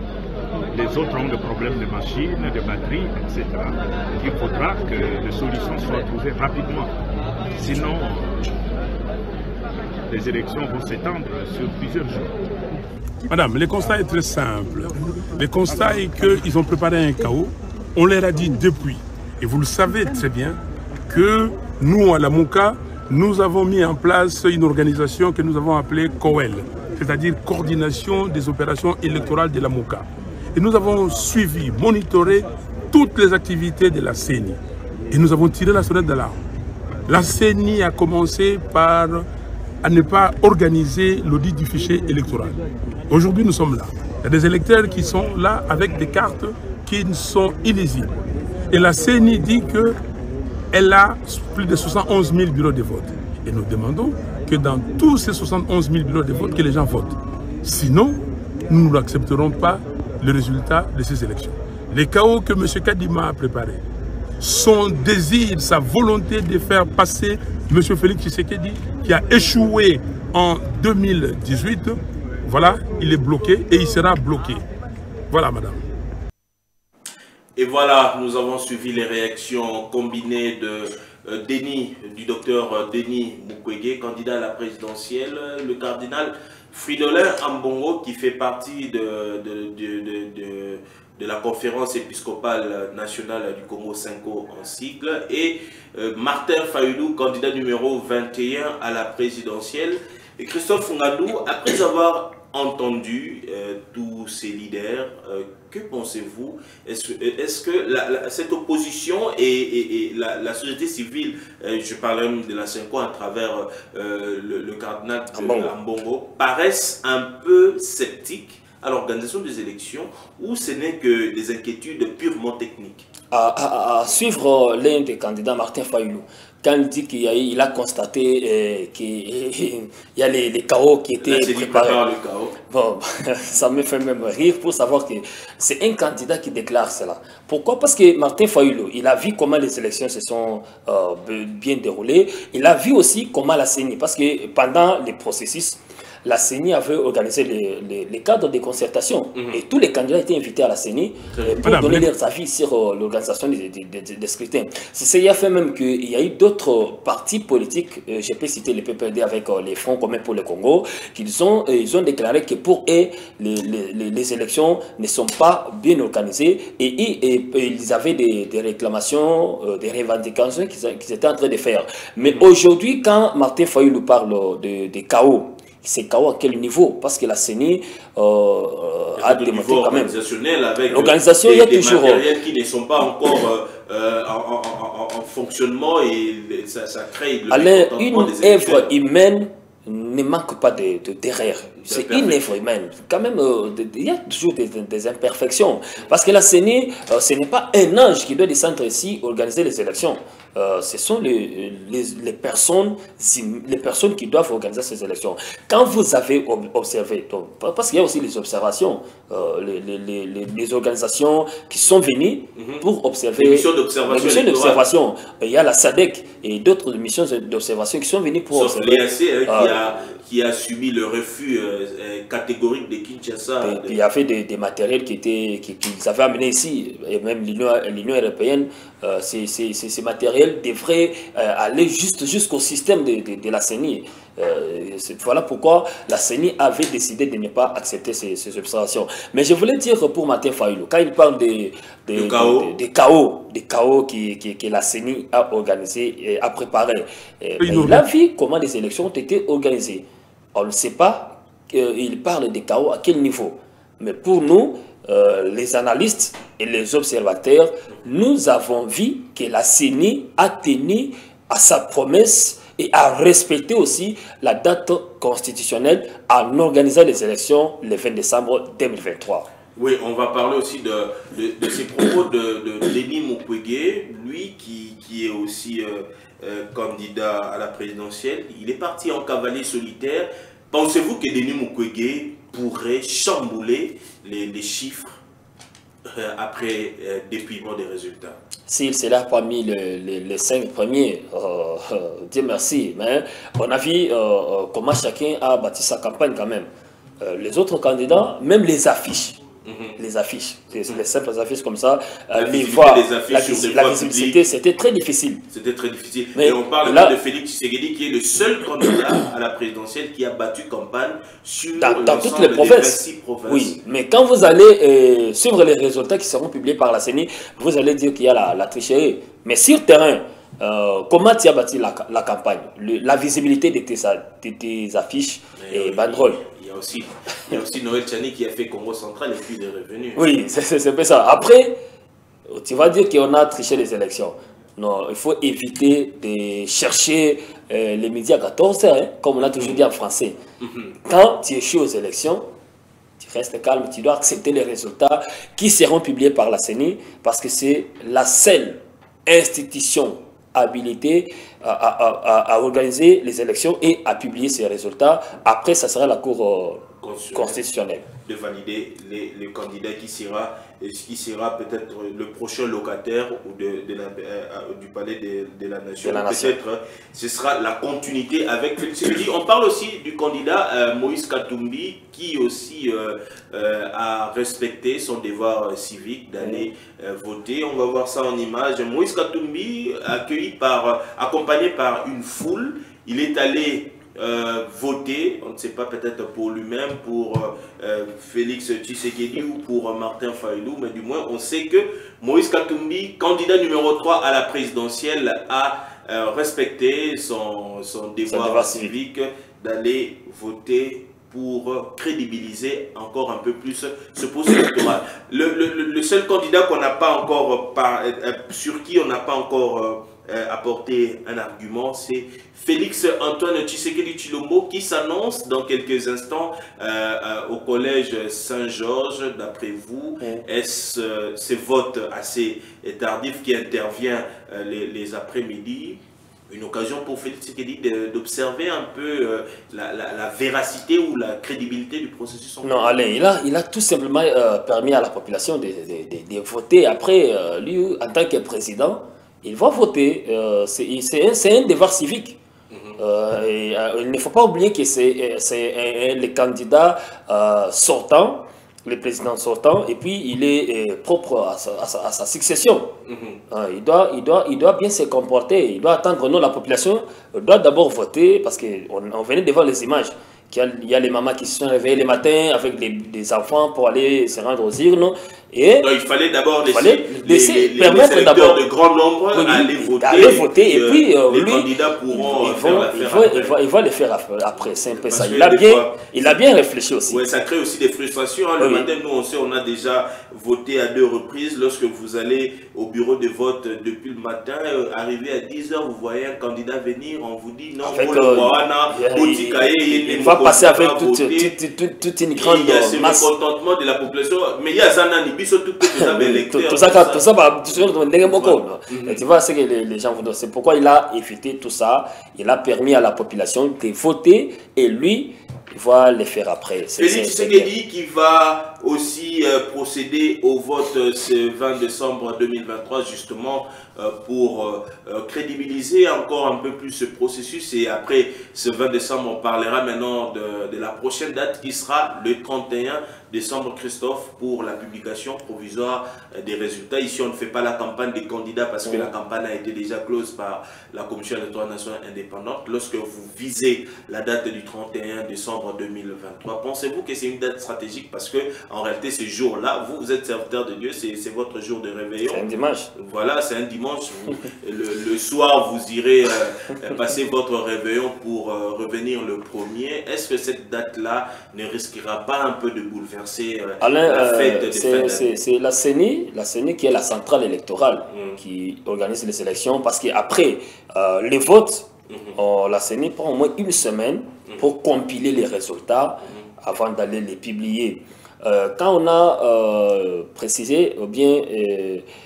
Les autres ont des problèmes de machines, de batteries, etc. Il faudra que les solutions soient trouvées rapidement. Sinon, les élections vont s'étendre sur plusieurs jours. Madame, le constat est très simple. Le constat est qu'ils ont préparé un chaos. On leur a dit depuis, et vous le savez très bien, que nous, à la MOCA, nous avons mis en place une organisation que nous avons appelée COEL, c'est-à-dire Coordination des opérations électorales de la MOCA. Et nous avons suivi, monitoré toutes les activités de la CENI. Et nous avons tiré la sonnette d'alarme. La CENI a commencé par ne pas organiser l'audit du fichier électoral. Aujourd'hui, nous sommes là. Il y a des électeurs qui sont là avec des cartes qui sont illisibles. Et la CENI dit qu'elle a plus de 71 000 bureaux de vote. Et nous demandons que dans tous ces 71 000 bureaux de vote, que les gens votent. Sinon, nous n'accepterons pas le résultat de ces élections. Les chaos que M. Kadima a préparés, son désir, sa volonté de faire passer M. Félix Tshisekedi, qui a échoué en 2018, voilà, il est bloqué et il sera bloqué. Voilà, madame. Et voilà, nous avons suivi les réactions combinées de du docteur Denis Mukwege, candidat à la présidentielle, le cardinal Fridolin Ambongo, qui fait partie de la conférence épiscopale nationale du Congo, Senko en sigle, et Martin Fayulu, candidat numéro 21 à la présidentielle. Et Christophe Ngandou, après avoir entendu tous ces leaders. Que pensez-vous? Est-ce que cette opposition et la société civile, je parle même de la Cinco à travers le cardinal de Ambongo, paraissent un peu sceptiques à l'organisation des élections, ou ce n'est que des inquiétudes purement techniques? À suivre l'un des candidats, Martin Fayulu, quand il dit qu'il a constaté qu'il y a les chaos qui étaient préparés. Le chaos. Bon, ça me fait même rire pour savoir que c'est un candidat qui déclare cela. Pourquoi? Parce que Martin Fayulu, il a vu comment les élections se sont bien déroulées. Il a vu aussi comment la CENI, parce que pendant les processus, la CENI avait organisé les cadres de concertation et tous les candidats étaient invités à la CENI pour donner leurs avis sur l'organisation des scrutins. C'est ce qui a fait même qu'il y a eu d'autres partis politiques, je peux citer les PPD avec les Fronts communs pour le Congo, ils ont déclaré que pour eux, les élections ne sont pas bien organisées et ils avaient des réclamations, des revendications qu'ils étaient en train de faire. Mais aujourd'hui, quand Martin Fayulu parle de chaos, c'est chaos à quel niveau? Parce que la CENI a démontré quand même. L'organisation, il y a toujours des matériels qui ne sont pas encore en fonctionnement et ça crée le mécontentement des élections. Une œuvre humaine ne manque pas d'erreurs. C'est une œuvre humaine. Quand même, il y a toujours des imperfections. Parce que la CENI, ce n'est pas un ange qui doit descendre ici organiser les élections. Ce sont les personnes qui doivent organiser ces élections. Quand vous avez observé, parce qu'il y a aussi les observations, les organisations qui sont venues pour observer. Les missions d'observation. Il y a la SADC et d'autres missions d'observation qui sont venues pour observer. l'EAC qui a subi le refus catégorique de Kinshasa. Il y avait des matériels qu'ils avaient amenés ici, et même l'Union européenne, ces matériels devraient aller jusqu'au système de la CENI. Voilà pourquoi la CENI avait décidé de ne pas accepter ces observations. Mais je voulais dire pour Martin Fayulu, quand il parle des chaos que la CENI a organisé et a préparé, il a vu comment les élections ont été organisées. On ne sait pas, il parle des chaos à quel niveau. Mais pour nous, les analystes et les observateurs, nous avons vu que la CENI a tenu à sa promesse et a respecté aussi la date constitutionnelle en organisant les élections le 20 décembre 2023. Oui, on va parler aussi de ces propos de Denis Mukwege, lui qui est aussi candidat à la présidentielle. Il est parti en cavalier solitaire. Pensez-vous que Denis Mukwege pourrait chambouler les chiffres après dépouillement des résultats? S'il s'est là parmi les 5 premiers, Dieu merci, mais on a vu comment chacun a bâti sa campagne quand même. Les autres candidats, même les affiches, les simples affiches comme ça, la visibilité, c'était très difficile. C'était très difficile. Mais on parle là de Félix Tshisekedi qui est le seul candidat à la présidentielle qui a battu campagne dans toutes les provinces. Oui, mais quand vous allez suivre les résultats qui seront publiés par la CENI, vous allez dire qu'il y a la tricherie. Mais sur terrain, comment tu as bâti la campagne, la visibilité de tes affiches et banderoles? Il y a aussi Noël Tchani qui a fait Congo Central et puis il est revenu. Oui, c'est un peu ça. Après, tu vas dire qu'on a triché les élections. Non, il faut éviter de chercher les médias à 14 heures, hein, comme on a toujours dit en français. Quand tu échoues aux élections, tu restes calme, tu dois accepter les résultats qui seront publiés par la CENI parce que c'est la seule institution habilitée à organiser les élections et à publier ces résultats. Après, ça sera la Cour constitutionnelle de valider le candidat qui sera peut-être le prochain locataire ou du palais de la nation. Peut-être ce sera la continuité avec Félix Tshisekedi. On parle aussi du candidat Moïse Katumbi qui aussi a respecté son devoir civique d'aller voter. On va voir ça en image. Moïse Katumbi, accompagné par une foule, il est allé voter, on ne sait pas, peut-être pour lui-même, pour Félix Tshisekedi ou pour Martin Fayulu, mais du moins on sait que Moïse Katumbi, candidat numéro 3 à la présidentielle, a respecté son devoir civique d'aller voter pour crédibiliser encore un peu plus ce poste électoral. Le seul candidat qu'on n'a pas encore, sur qui on n'a pas encore apporté un argument, c'est Félix Antoine Tshisekedi Tshilombo qui s'annonce dans quelques instants au collège Saint-Georges. D'après vous, est-ce ces votes assez tardifs qui interviennent les après-midi, une occasion pour Félix Tshisekedi d'observer un peu la véracité ou la crédibilité du processus? Non, Alain, il a tout simplement permis à la population de voter. Après, lui, en tant que président, il va voter. C'est un devoir civique. Il ne faut pas oublier que c'est le candidat sortant, le président sortant, et puis il est propre à sa succession. Il doit bien se comporter, il doit attendre. Non, la population doit d'abord voter, parce qu'on venait de voir les images. Il y a les mamans qui se sont réveillées le matin avec des enfants pour aller se rendre aux urnes. Et donc, il fallait d'abord permettre d'abord de grand nombre à aller voter. Et puis les candidats pourront il va le faire après. C'est un peu ça. Il a bien réfléchi aussi. Oui, ça crée aussi des frustrations. Le matin, nous, on sait, on a déjà voté à 2 reprises. Lorsque vous allez au bureau de vote depuis le matin, arrivé à 10 h, vous voyez un candidat venir, on vous dit non, il va passer avec toute une grande masse. Il y a ce mécontentement de la population. Mais il y a Zanani. Tu vois ce que les gens vont dire. C'est pourquoi il a évité tout ça. Il a permis à la population de voter et lui, il va le faire après. Félix Tshisekedi qui va aussi procéder au vote ce 20 décembre 2023 justement pour crédibiliser encore un peu plus ce processus. Et après ce 20 décembre, on parlera maintenant de la prochaine date qui sera le 31 décembre, Christophe, pour la publication provisoire des résultats. Ici, on ne fait pas la campagne des candidats parce que la campagne a été déjà close par la Commission électorale nationale indépendante. Lorsque vous visez la date du 31 décembre 2023, pensez-vous que c'est une date stratégique? Parce que en réalité, ce jour-là, vous êtes serviteur de Dieu, c'est votre jour de réveillon. C'est un dimanche. Voilà, c'est un dimanche. Le soir, vous irez passer votre réveillon pour revenir le 1er. Est-ce que cette date-là ne risquera pas un peu de bouleverser Alain, c'est la CENI qui est la centrale électorale qui organise les élections, parce qu'après les votes, la CENI prend au moins une semaine pour compiler les résultats avant d'aller les publier. Quand on a précisé ou bien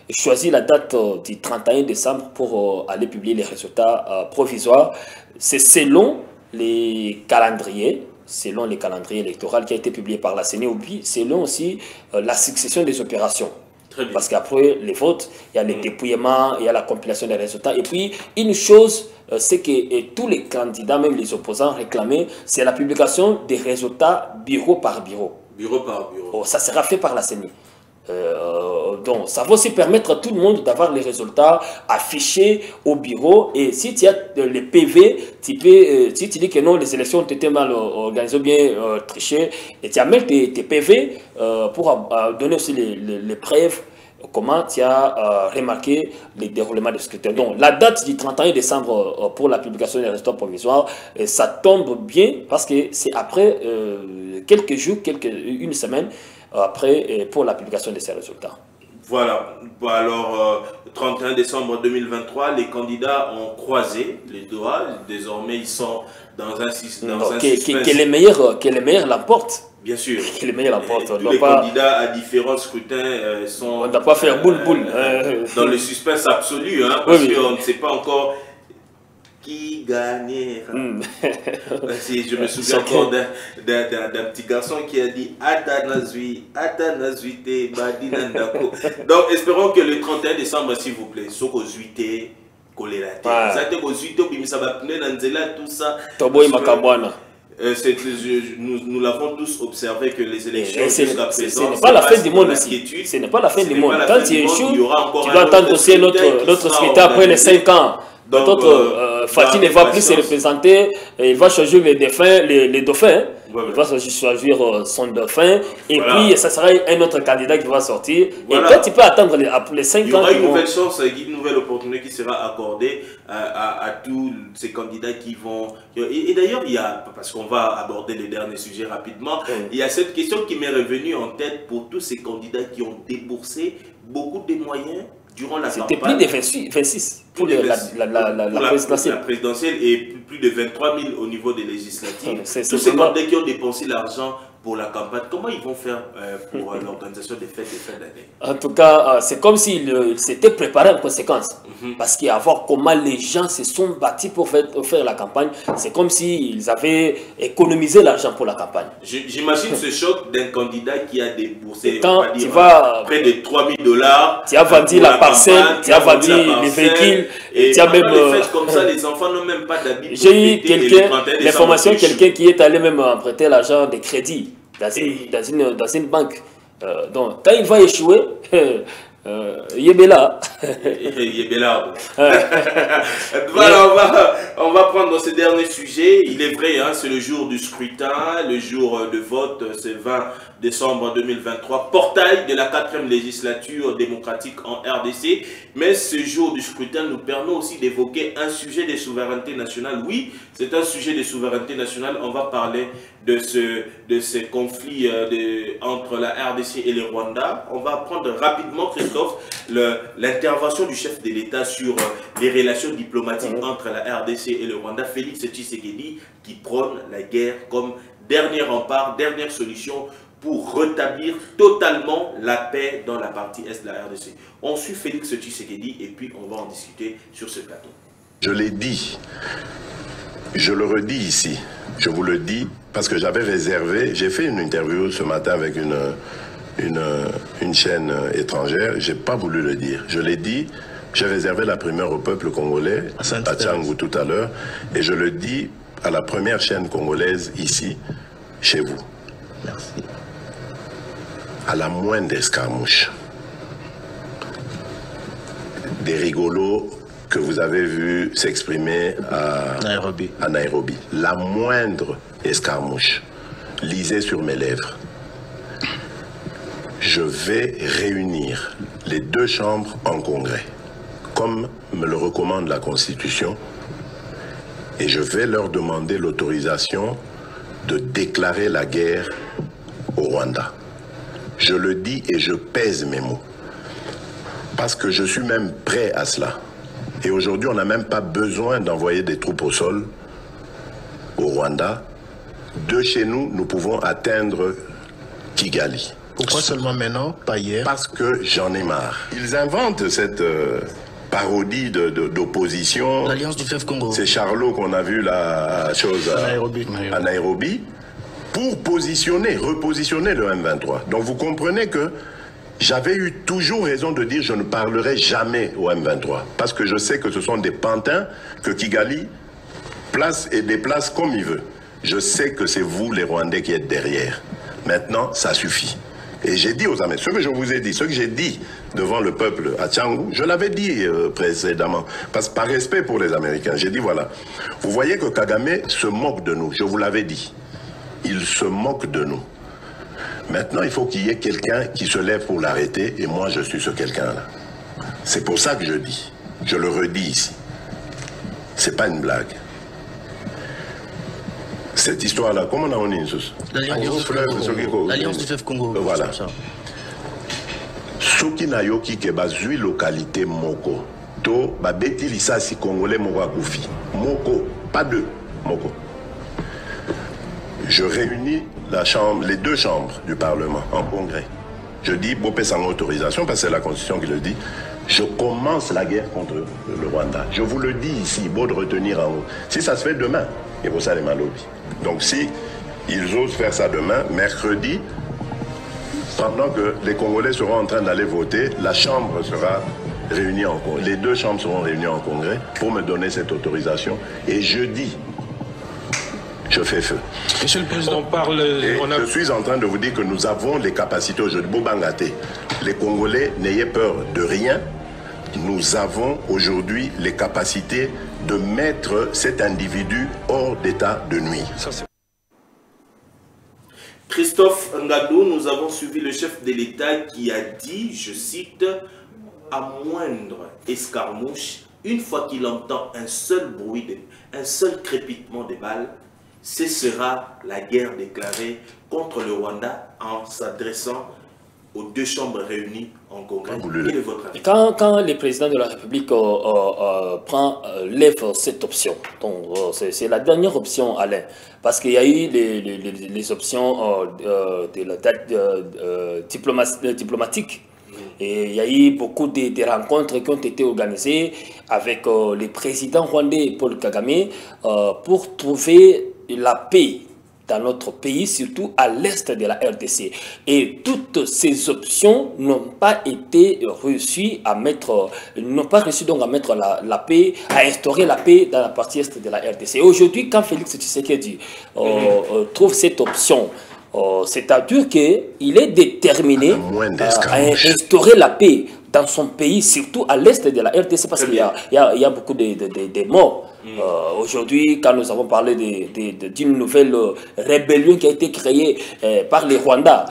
choisi la date du 31 décembre pour aller publier les résultats provisoires, c'est selon les calendriers électoraux qui a été publié par la CENI, ou bien selon aussi la succession des opérations. Parce qu'après les votes, il y a le dépouillement, il y a la compilation des résultats. Et puis, une chose, c'est que tous les candidats, même les opposants, réclamaient, c'est la publication des résultats bureau par bureau. Bureau par bureau. Ça sera fait par la CENI. Donc, ça va aussi permettre à tout le monde d'avoir les résultats affichés au bureau. Et si tu as les PV, si tu dis que non, les élections ont été mal organisées, bien trichées, et tu amènes tes PV pour donner aussi les preuves, comment tu as remarqué les déroulements de scrutin. Donc, la date du 31 décembre pour la publication des résultats provisoires, ça tombe bien parce que c'est après quelques jours, une semaine, après pour la publication de ces résultats. Voilà, alors 31 décembre 2023, les candidats ont croisé les doigts, désormais ils sont dans un système. Que les meilleurs l'emportent. Bien sûr. Que les meilleurs l'emportent. Tous les candidats à différents scrutins sont... On ne doit pas faire boule-boule. Dans le suspense absolu, hein, parce qu'on ne sait pas encore qui gagnera. Je me souviens encore d'un petit garçon qui a dit Atanazui, Badinandako. Donc espérons que le 31 décembre, s'il vous plaît, Soko Zuité, Kolérate. Ça a été Zuité, ça va tenir dans tout ça. Toboy Makabwana. Nous l'avons tous observé que les élections jusqu'à présent, ce n'est pas la fin du monde aussi. Ce n'est pas la fin du monde. Quand tu échoues, tu dois attendre aussi notre scrutin après les 5 ans. Donc, Fatih ne va plus se représenter, il va choisir les dauphins. Ouais, il va choisir son dauphin et puis ça sera un autre candidat qui va sortir. Et toi, tu peux attendre les 5 ans. Il y aura une nouvelle chance, une nouvelle opportunité qui sera accordée à tous ces candidats qui vont. Et d'ailleurs, il y a, parce qu'on va aborder les derniers sujets rapidement, il y a cette question qui m'est revenue en tête pour tous ces candidats qui ont déboursé beaucoup de moyens durant la campagne. C'était plus de 26 pour la présidentielle et plus de 23 000 au niveau des législatives. Tous ces candidats qui ont dépensé l'argent pour la campagne, comment ils vont faire pour l'organisation des fêtes de fin d'année? En tout cas, c'est comme s'ils s'étaient préparés en conséquence. Parce qu'il y a à voir comment les gens se sont bâtis pour faire la campagne. C'est comme s'ils avaient économisé l'argent pour la campagne. J'imagine ce choc d'un candidat qui a déboursé près de 3 000 $. Tu as vendu la parcelle, tu as vendu les véhicules. Et tu as même comme ça, les enfants n'ont même pas d'habitude. J'ai eu l'information, quelqu'un qui est allé même emprunter l'argent de crédit dans une banque. Donc, quand il va échouer, Yébela. Yébela. Voilà, on va prendre ce dernier sujet. Il est vrai, hein, c'est le jour du scrutin, le jour de vote, c'est 20 décembre 2023, portail de la 4e législature démocratique en RDC. Mais ce jour du scrutin nous permet aussi d'évoquer un sujet de souveraineté nationale. Oui, c'est un sujet de souveraineté nationale. On va parler de ce conflit entre la RDC et le Rwanda. On va prendre rapidement, Christophe, l'intervention du chef de l'État sur les relations diplomatiques entre la RDC et le Rwanda, Félix Tshisekedi, qui prône la guerre comme dernier rempart, dernière solution pour rétablir totalement la paix dans la partie est de la RDC. On suit Félix Tshisekedi et puis on va en discuter sur ce plateau. Je l'ai dit, je le redis ici, je vous le dis parce que j'avais réservé, j'ai fait une interview ce matin avec une chaîne étrangère, j'ai pas voulu le dire. Je l'ai dit, j'ai réservé la primeur au peuple congolais, à Tchangou tout à l'heure, et je le dis à la première chaîne congolaise ici, chez vous. Merci. À la moindre escarmouche, des rigolos que vous avez vus s'exprimer à Nairobi, la moindre escarmouche, lisez sur mes lèvres. Je vais réunir les 2 chambres en congrès, comme me le recommande la Constitution, et je vais leur demander l'autorisation de déclarer la guerre au Rwanda. Je le dis et je pèse mes mots, parce que je suis même prêt à cela. Et aujourd'hui, on n'a même pas besoin d'envoyer des troupes au sol au Rwanda. De chez nous, nous pouvons atteindre Kigali. Pourquoi seulement maintenant, pas hier? Parce que j'en ai marre. Ils inventent cette parodie d'opposition. L'Alliance du fleuve Congo. C'est Charlot qu'on a vu la chose à Nairobi pour repositionner le M23. Donc vous comprenez que j'avais eu toujours raison de dire je ne parlerai jamais au M23. Parce que je sais que ce sont des pantins que Kigali place et déplace comme il veut. Je sais que c'est vous les Rwandais qui êtes derrière. Maintenant, ça suffit. Et j'ai dit aux Américains, ce que je vous ai dit, ce que j'ai dit devant le peuple à Tchangou, je l'avais dit précédemment, parce que par respect pour les Américains, j'ai dit voilà, vous voyez que Kagame se moque de nous, je vous l'avais dit, il se moque de nous. Maintenant, il faut qu'il y ait quelqu'un qui se lève pour l'arrêter, et moi je suis ce quelqu'un-là. C'est pour ça que je dis, je le redis ici, c'est pas une blague. Cette histoire-là, comment on a dit l'Alliance du fleuve Congo. Voilà. Soki na yoki ke bazui localité moko. To babeti lisasi congolais moko akufi. Moko, pas 2, moko. Je réunis les 2 chambres du Parlement en congrès. Je dis, Bopé sans autorisation, parce que c'est la Constitution qui le dit, je commence la guerre contre le Rwanda. Je vous le dis ici, beau de retenir en haut. Si ça se fait demain, et pour ça les malobis. Donc si ils osent faire ça demain, mercredi, pendant que les Congolais seront en train d'aller voter, la Chambre sera réunie en congrès. Les 2 chambres seront réunies en congrès pour me donner cette autorisation. Et jeudi, je fais feu. Monsieur le Président, je suis en train de vous dire que nous avons les capacités aujourd'hui. Bobangate, les Congolais, n'ayez peur de rien. nous avons aujourd'hui les capacités de mettre cet individu hors d'état de nuire. Christophe Ngadou, nous avons suivi le chef de l'État qui a dit, je cite, à moindre escarmouche, une fois qu'il entend un seul bruit, un seul crépitement des balles, ce sera la guerre déclarée contre le Rwanda en s'adressant aux deux chambres réunies en congrès. Quel est votre avis? Quand le président de la République lève cette option, c'est la dernière option, Alain, parce qu'il y a eu les options de la date diplomatique. Et il y a eu beaucoup de rencontres qui ont été organisées avec le président rwandais Paul Kagame pour trouver la paix dans notre pays, surtout à l'est de la RDC. Et toutes ces options n'ont pas été reçues à mettre, donc à mettre la paix, à instaurer la paix dans la partie est de la RDC. Aujourd'hui, quand Félix Tshisekedi trouve cette option, c'est-à-dire qu'il est déterminé à instaurer la paix dans son pays, surtout à l'est de la RDC, parce qu'il y a beaucoup de morts. Aujourd'hui, quand nous avons parlé d'une nouvelle rébellion qui a été créée par les Rwandais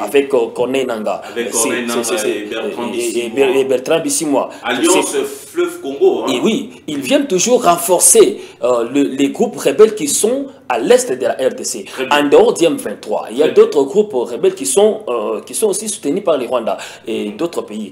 avec Corneille Nangaa, et Bertrand Bisimwa. Alliance Fleuve Congo. Et oui, ils viennent toujours renforcer les groupes rebelles qui sont à l'est de la RDC. En dehors du M23, il y a d'autres groupes rebelles qui sont aussi soutenus par les Rwandais et d'autres pays.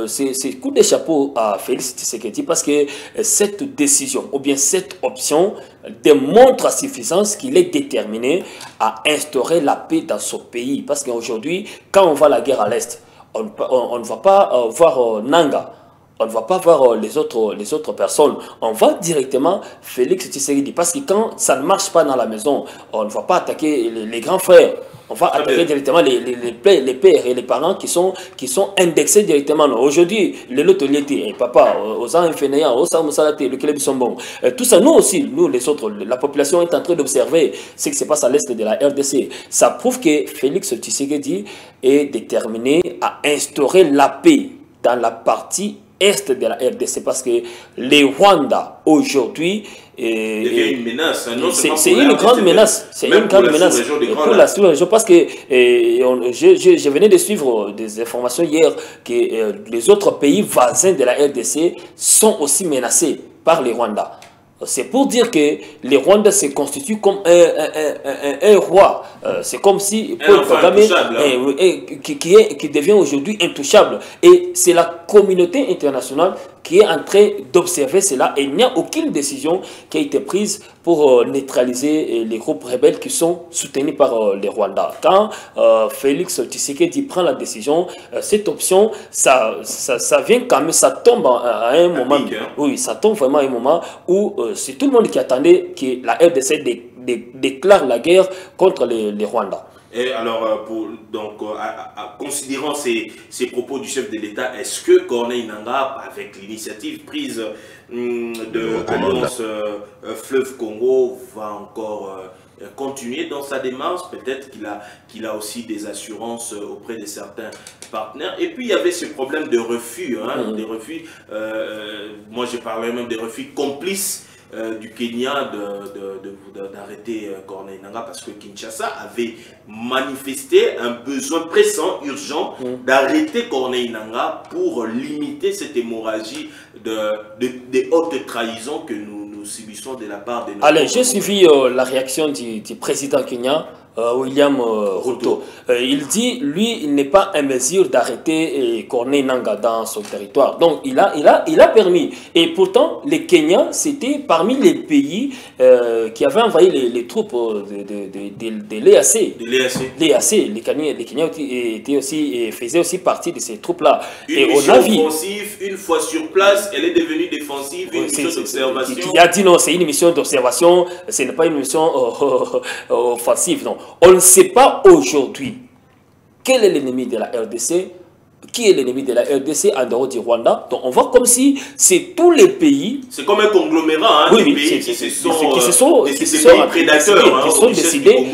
C'est coup de chapeau à Félix Tshisekedi parce que cette décision ou bien cette option démontre à suffisance qu'il est déterminé à instaurer la paix dans son pays. Parce qu'aujourd'hui, quand on va à la guerre à l'est, on ne va pas voir Nangaa. On ne va pas voir les autres personnes. On va directement Félix Tshisekedi. Parce que quand ça ne marche pas dans la maison, on ne va pas attaquer les grands frères. On va attaquer directement les pères et les parents qui sont indexés directement. Aujourd'hui, les lotoliétés, papa, aux infénéants, aux samoussalatés, le club sont bons. Tout ça, nous aussi, nous les autres, la population est en train d'observer ce qui se passe à l'est de la RDC. Ça prouve que Félix Tshisekedi est déterminé à instaurer la paix dans la partie est de la RDC parce que les Rwandais aujourd'hui devient une menace. C'est une grande menace. C'est une grande menace pour la sous-région parce que je venais de suivre des informations hier que les autres pays voisins de la RDC sont aussi menacés par les Rwandais. C'est pour dire que les Rwandais se constituent comme un roi. C'est comme si Paul Kagame qui devient aujourd'hui intouchable. Et c'est la communauté internationale qui est en train d'observer cela. Et il n'y a aucune décision qui a été prise pour neutraliser les groupes rebelles qui sont soutenus par les Rwandais. Quand Félix Tshisekedi prend la décision, cette option, ça vient quand même, ça tombe à un moment. Oui, ça tombe vraiment à un moment où c'est tout le monde qui attendait que la RDC déclare la guerre contre les Rwandais. Et alors, considérant ces propos du chef de l'État, est-ce que Corneille Nangaa, avec l'initiative prise de l'Alliance Fleuve Congo, va encore continuer dans sa démarche? Peut-être qu'il a aussi des assurances auprès de certains partenaires. Et puis, il y avait ce problème de refus. Des refus, moi, je parlais même des refus complices du Kenya d'arrêter Corneille Nangaa parce que Kinshasa avait manifesté un besoin pressant, urgent d'arrêter Corneille Nangaa pour limiter cette hémorragie de haute trahison que nous subissons de la part de nos... Allez, j'ai suivi la réaction du président kenyan, William Ruto. Il dit, lui, il n'est pas en mesure d'arrêter Corneille Nangaa dans son territoire. Donc, il a permis. Et pourtant, les Kenyans, c'était parmi les pays qui avaient envoyé les troupes de l'EAC. Les Kenyans faisaient aussi partie de ces troupes-là. Une mission offensive, une fois sur place, elle est devenue défensive, une mission d'observation. Qui a dit non, c'est une mission d'observation, ce n'est pas une mission offensive, non. On ne sait pas aujourd'hui quel est l'ennemi de la RDC, qui est l'ennemi de la RDC en dehors du Rwanda. Donc on voit comme si c'est tous les pays... C'est comme un conglomérat, des pays qui se sont prédateurs, qui sont décidés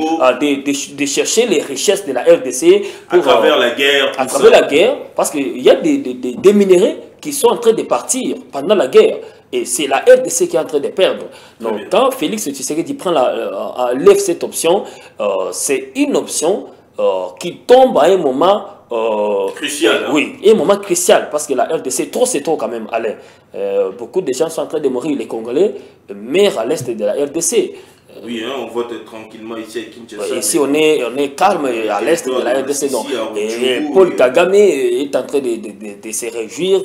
de chercher les richesses de la RDC à travers la guerre. À travers la guerre, parce qu'il y a des minéraux qui sont en train de partir pendant la guerre. Et c'est la RDC qui est en train de perdre. Donc, quand Félix Tshisekedi lève cette option, c'est une option qui tombe à un moment crucial. Oui, un moment crucial, parce que la RDC, c'est trop quand même, Alain. Beaucoup de gens sont en train de mourir, les Congolais meurent à l'est de la RDC. Oui, hein, on vote tranquillement ici à Kinshasa. Ici, on est calme à l'est de la RDC. Donc, et Paul Kagame est en train de se réjouir.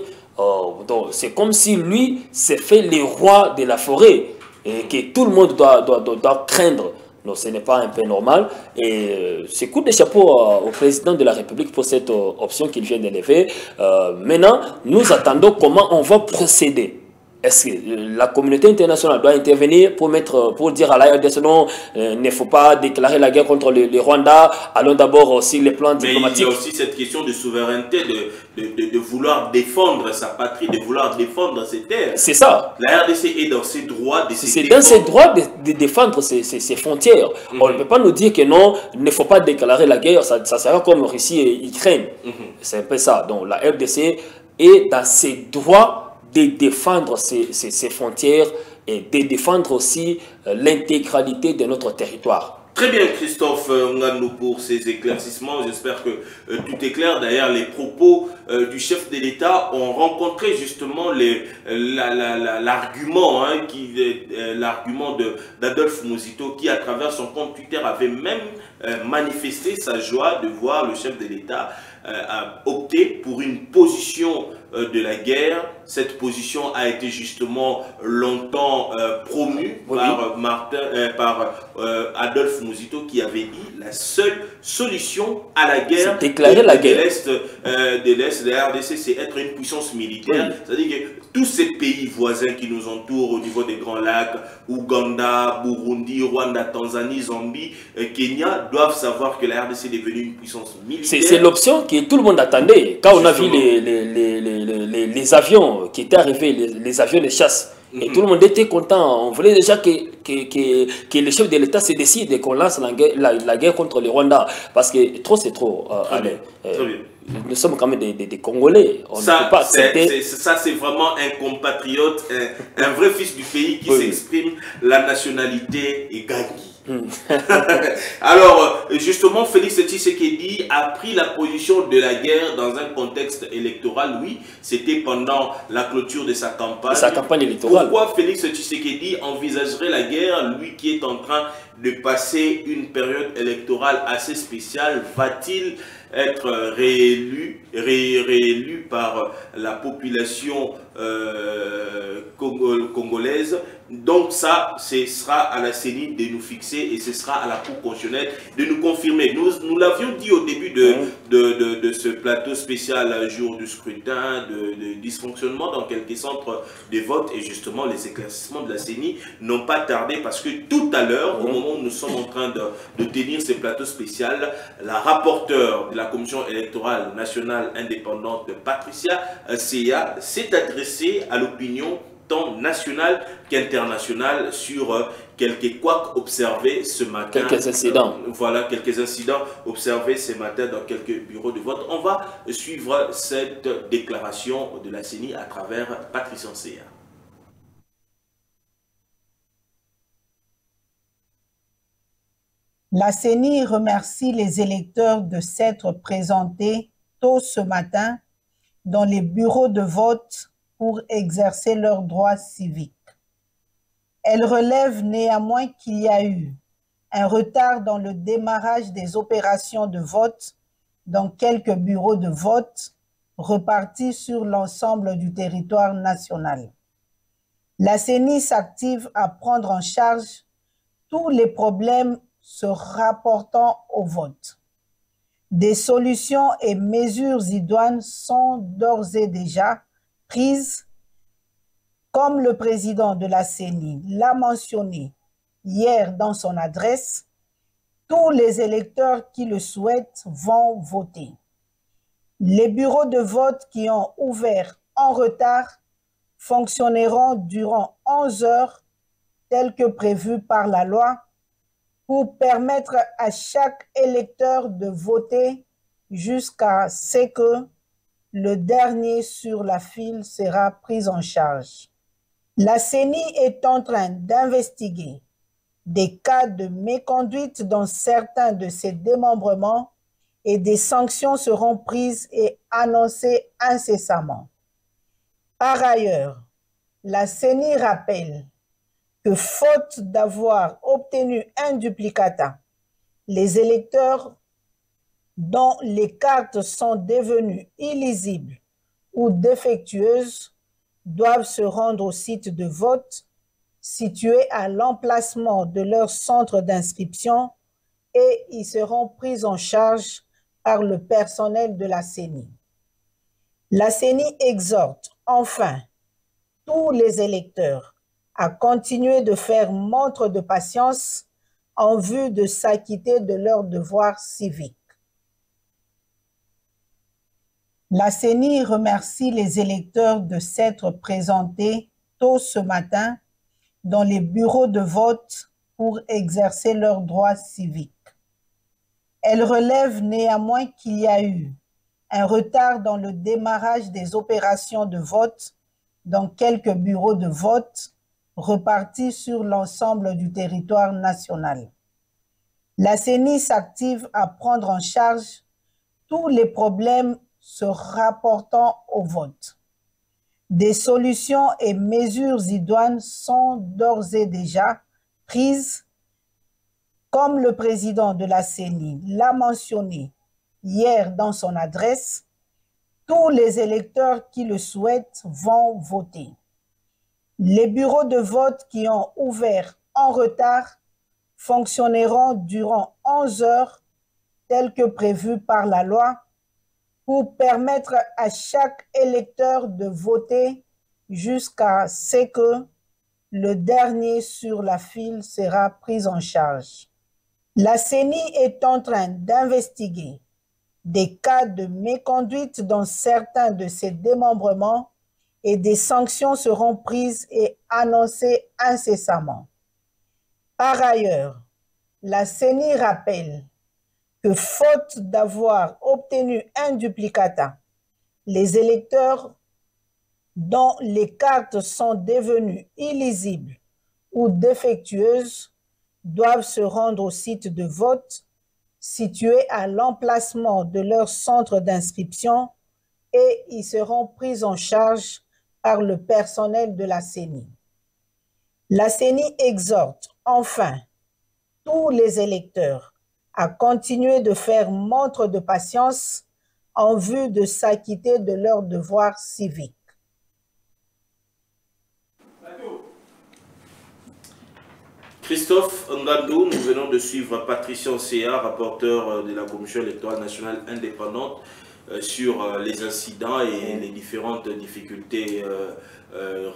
Donc, c'est comme si lui s'est fait le roi de la forêt et que tout le monde doit craindre. Donc, ce n'est pas un peu normal. Et c'est coup de chapeau au président de la République pour cette option qu'il vient d'élever. Maintenant, nous attendons comment on va procéder. Est-ce que la communauté internationale doit intervenir pour dire à la RDC non, il ne faut pas déclarer la guerre contre le Rwanda, allons d'abord aussi les plans diplomatiques. Mais il y a aussi cette question de souveraineté, de vouloir défendre sa patrie, de vouloir défendre ses terres. C'est ça. La RDC est dans ses droits de C'est dans ses droits de défendre ses frontières. On ne peut pas nous dire que non, il ne faut pas déclarer la guerre, ça sera comme Russie et Ukraine. C'est un peu ça. Donc la RDC est dans ses droits de défendre ses frontières et de défendre aussi l'intégralité de notre territoire. Très bien, Christophe Nganou, pour ces éclaircissements. J'espère que tout est clair. D'ailleurs, les propos du chef de l'État ont rencontré justement l'argument d'Adolphe Muzito, qui, à travers son compte Twitter, avait même manifesté sa joie de voir le chef de l'État opter pour une position de la guerre. Cette position a été justement longtemps promue par Adolphe Muzito, qui avait dit la seule solution à la guerre déclarer la guerre de l'Est de la RDC, c'est être une puissance militaire. C'est-à-dire que tous ces pays voisins qui nous entourent au niveau des Grands Lacs, Ouganda, Burundi, Rwanda, Tanzanie, Zambie, Kenya, doivent savoir que la RDC est devenue une puissance militaire. C'est l'option que tout le monde attendait. Quand on a vu les avions qui étaient arrivés, les avions de chasse, et tout le monde était content. On voulait déjà que le chef de l'État se décide et qu'on lance la guerre contre le Rwanda. Parce que trop, c'est trop. Allez, nous sommes quand même des Congolais. Ça, c'est vraiment un compatriote, un vrai fils du pays qui s'exprime. La nationalité est gagnée. Alors, justement, Félix Tshisekedi a pris la position de la guerre dans un contexte électoral. Oui, c'était pendant la clôture de sa campagne. Sa campagne électorale. Pourquoi Félix Tshisekedi envisagerait la guerre, lui qui est en train de passer une période électorale assez spéciale? Va-t-il être réélu par la population congolaise? Donc ça, ce sera à la CENI de nous fixer et ce sera à la Cour constitutionnelle de nous confirmer. Nous l'avions dit au début de ce plateau spécial jour du scrutin, de dysfonctionnement dans quelques centres de vote, et justement les éclaircissements de la CENI n'ont pas tardé, parce que tout à l'heure, au moment où nous sommes en train de tenir ce plateau spécial, la rapporteure de la Commission électorale nationale indépendante, Patricia Seya, s'est adressée à l'opinion tant nationale qu'internationale sur quelques couacs observés ce matin. Quelques incidents. Voilà, quelques incidents observés ce matin dans quelques bureaux de vote. On va suivre cette déclaration de la CENI à travers Patricia Seya. La CENI remercie les électeurs de s'être présentés tôt ce matin dans les bureaux de vote pour exercer leurs droits civiques. Elle relève néanmoins qu'il y a eu un retard dans le démarrage des opérations de vote dans quelques bureaux de vote repartis sur l'ensemble du territoire national. La CENI s'active à prendre en charge tous les problèmes se rapportant au vote. Des solutions et mesures idoines sont d'ores et déjà prises, comme le président de la CENI l'a mentionné hier dans son adresse. Tous les électeurs qui le souhaitent vont voter. Les bureaux de vote qui ont ouvert en retard fonctionneront durant 11 heures, tel que prévu par la loi, pour permettre à chaque électeur de voter jusqu'à ce que le dernier sur la file sera pris en charge. La CENI est en train d'investiguer des cas de méconduite dans certains de ses démembrements et des sanctions seront prises et annoncées incessamment. Par ailleurs, la CENI rappelle que faute d'avoir obtenu un duplicata, les électeurs dont les cartes sont devenues illisibles ou défectueuses doivent se rendre au site de vote situé à l'emplacement de leur centre d'inscription et ils seront pris en charge par le personnel de la CENI. La CENI exhorte enfin tous les électeurs à continuer de faire montre de patience en vue de s'acquitter de leurs devoirs civiques. La CENI remercie les électeurs de s'être présentés tôt ce matin dans les bureaux de vote pour exercer leurs droits civiques. Elle relève néanmoins qu'il y a eu un retard dans le démarrage des opérations de vote dans quelques bureaux de vote repartis sur l'ensemble du territoire national. La CENI s'active à prendre en charge tous les problèmes se rapportant au vote. Des solutions et mesures idoines sont d'ores et déjà prises, comme le président de la CENI l'a mentionné hier dans son adresse. Tous les électeurs qui le souhaitent vont voter. Les bureaux de vote qui ont ouvert en retard fonctionneront durant 11 heures, tel que prévu par la loi, pour permettre à chaque électeur de voter jusqu'à ce que le dernier sur la file sera pris en charge. La CENI est en train d'investiguer des cas de méconduite dans certains de ses démembrements et des sanctions seront prises et annoncées incessamment. Par ailleurs, la CENI rappelle que faute d'avoir obtenu un duplicata, les électeurs dont les cartes sont devenues illisibles ou défectueuses doivent se rendre au site de vote situé à l'emplacement de leur centre d'inscription et ils seront pris en charge par le personnel de la CENI. La CENI exhorte enfin tous les électeurs à continuer de faire montre de patience en vue de s'acquitter de leurs devoirs civiques. Christophe Ngandou, nous venons de suivre Patricia Océa, rapporteur de la Commission électorale nationale indépendante, sur les incidents et les différentes difficultés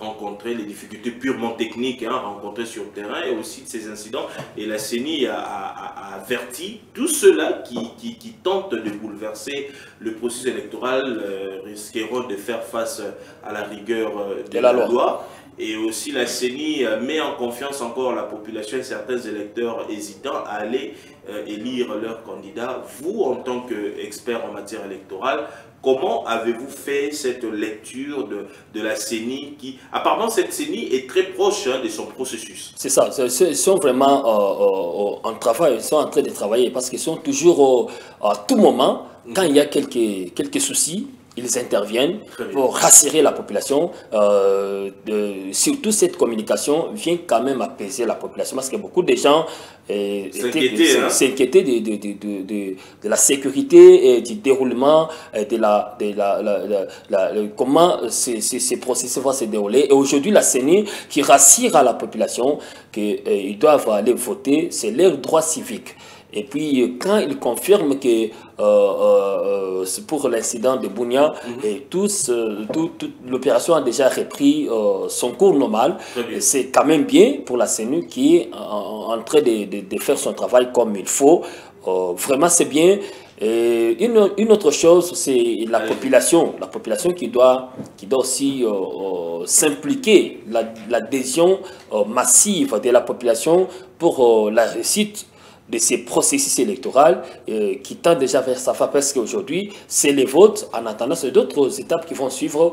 rencontrées, les difficultés purement techniques rencontrées sur le terrain et aussi de ces incidents. Et la CENI a averti tous ceux-là qui tentent de bouleverser le processus électoral risqueront de faire face à la rigueur de la loi. Et aussi la CENI met en confiance encore la population et certains électeurs hésitants à aller élire leurs candidats. Vous, en tant qu'expert en matière électorale, comment avez-vous fait cette lecture de la CENI qui, apparemment, cette CENI est très proche de son processus? C'est ça, ils sont vraiment en travail, ils sont en train de travailler parce qu'ils sont toujours à tout moment, quand il y a quelques soucis, ils interviennent pour rassurer la population. Surtout cette communication vient quand même apaiser la population parce que beaucoup de gens s'inquiétaient de la sécurité et du déroulement de comment ces processus vont se dérouler. Et aujourd'hui, la CENI qui rassure à la population qu'ils doivent aller voter, c'est leur droit civique. Et puis, quand il confirme que pour l'incident de Bunia, toute l'opération a déjà repris son cours normal, c'est quand même bien pour la CENI qui est en train de faire son travail comme il faut. Vraiment, c'est bien. Et une autre chose, c'est la population qui doit aussi s'impliquer, l'adhésion massive de la population pour la réussite de ces processus électoraux qui tendent déjà vers sa fin, parce qu'aujourd'hui, c'est les votes. En attendant, c'est d'autres étapes qui vont suivre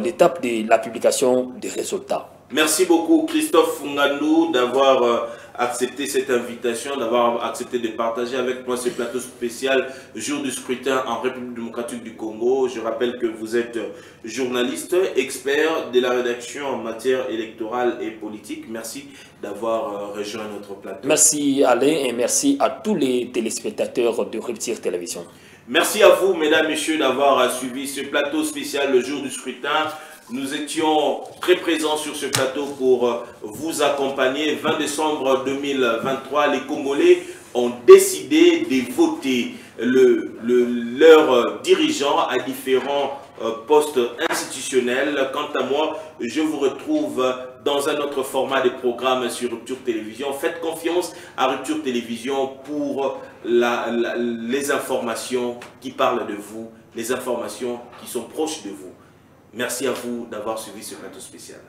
l'étape de la publication des résultats. Merci beaucoup Christophe Ngandou d'avoir accepté cette invitation, d'avoir accepté de partager avec moi ce plateau spécial jour du scrutin en République démocratique du Congo. Je rappelle que vous êtes journaliste, expert de la rédaction en matière électorale et politique. Merci d'avoir rejoint notre plateau. Merci Alain et merci à tous les téléspectateurs de Rupture Télévision. Merci à vous mesdames, messieurs d'avoir suivi ce plateau spécial le jour du scrutin. Nous étions très présents sur ce plateau pour vous accompagner. 20 décembre 2023, les Congolais ont décidé de voter leurs dirigeants à différents postes institutionnels. Quant à moi, je vous retrouve dans un autre format de programme sur Rupture Télévision. Faites confiance à Rupture Télévision pour les informations qui parlent de vous, les informations qui sont proches de vous. Merci à vous d'avoir suivi ce plateau spécial.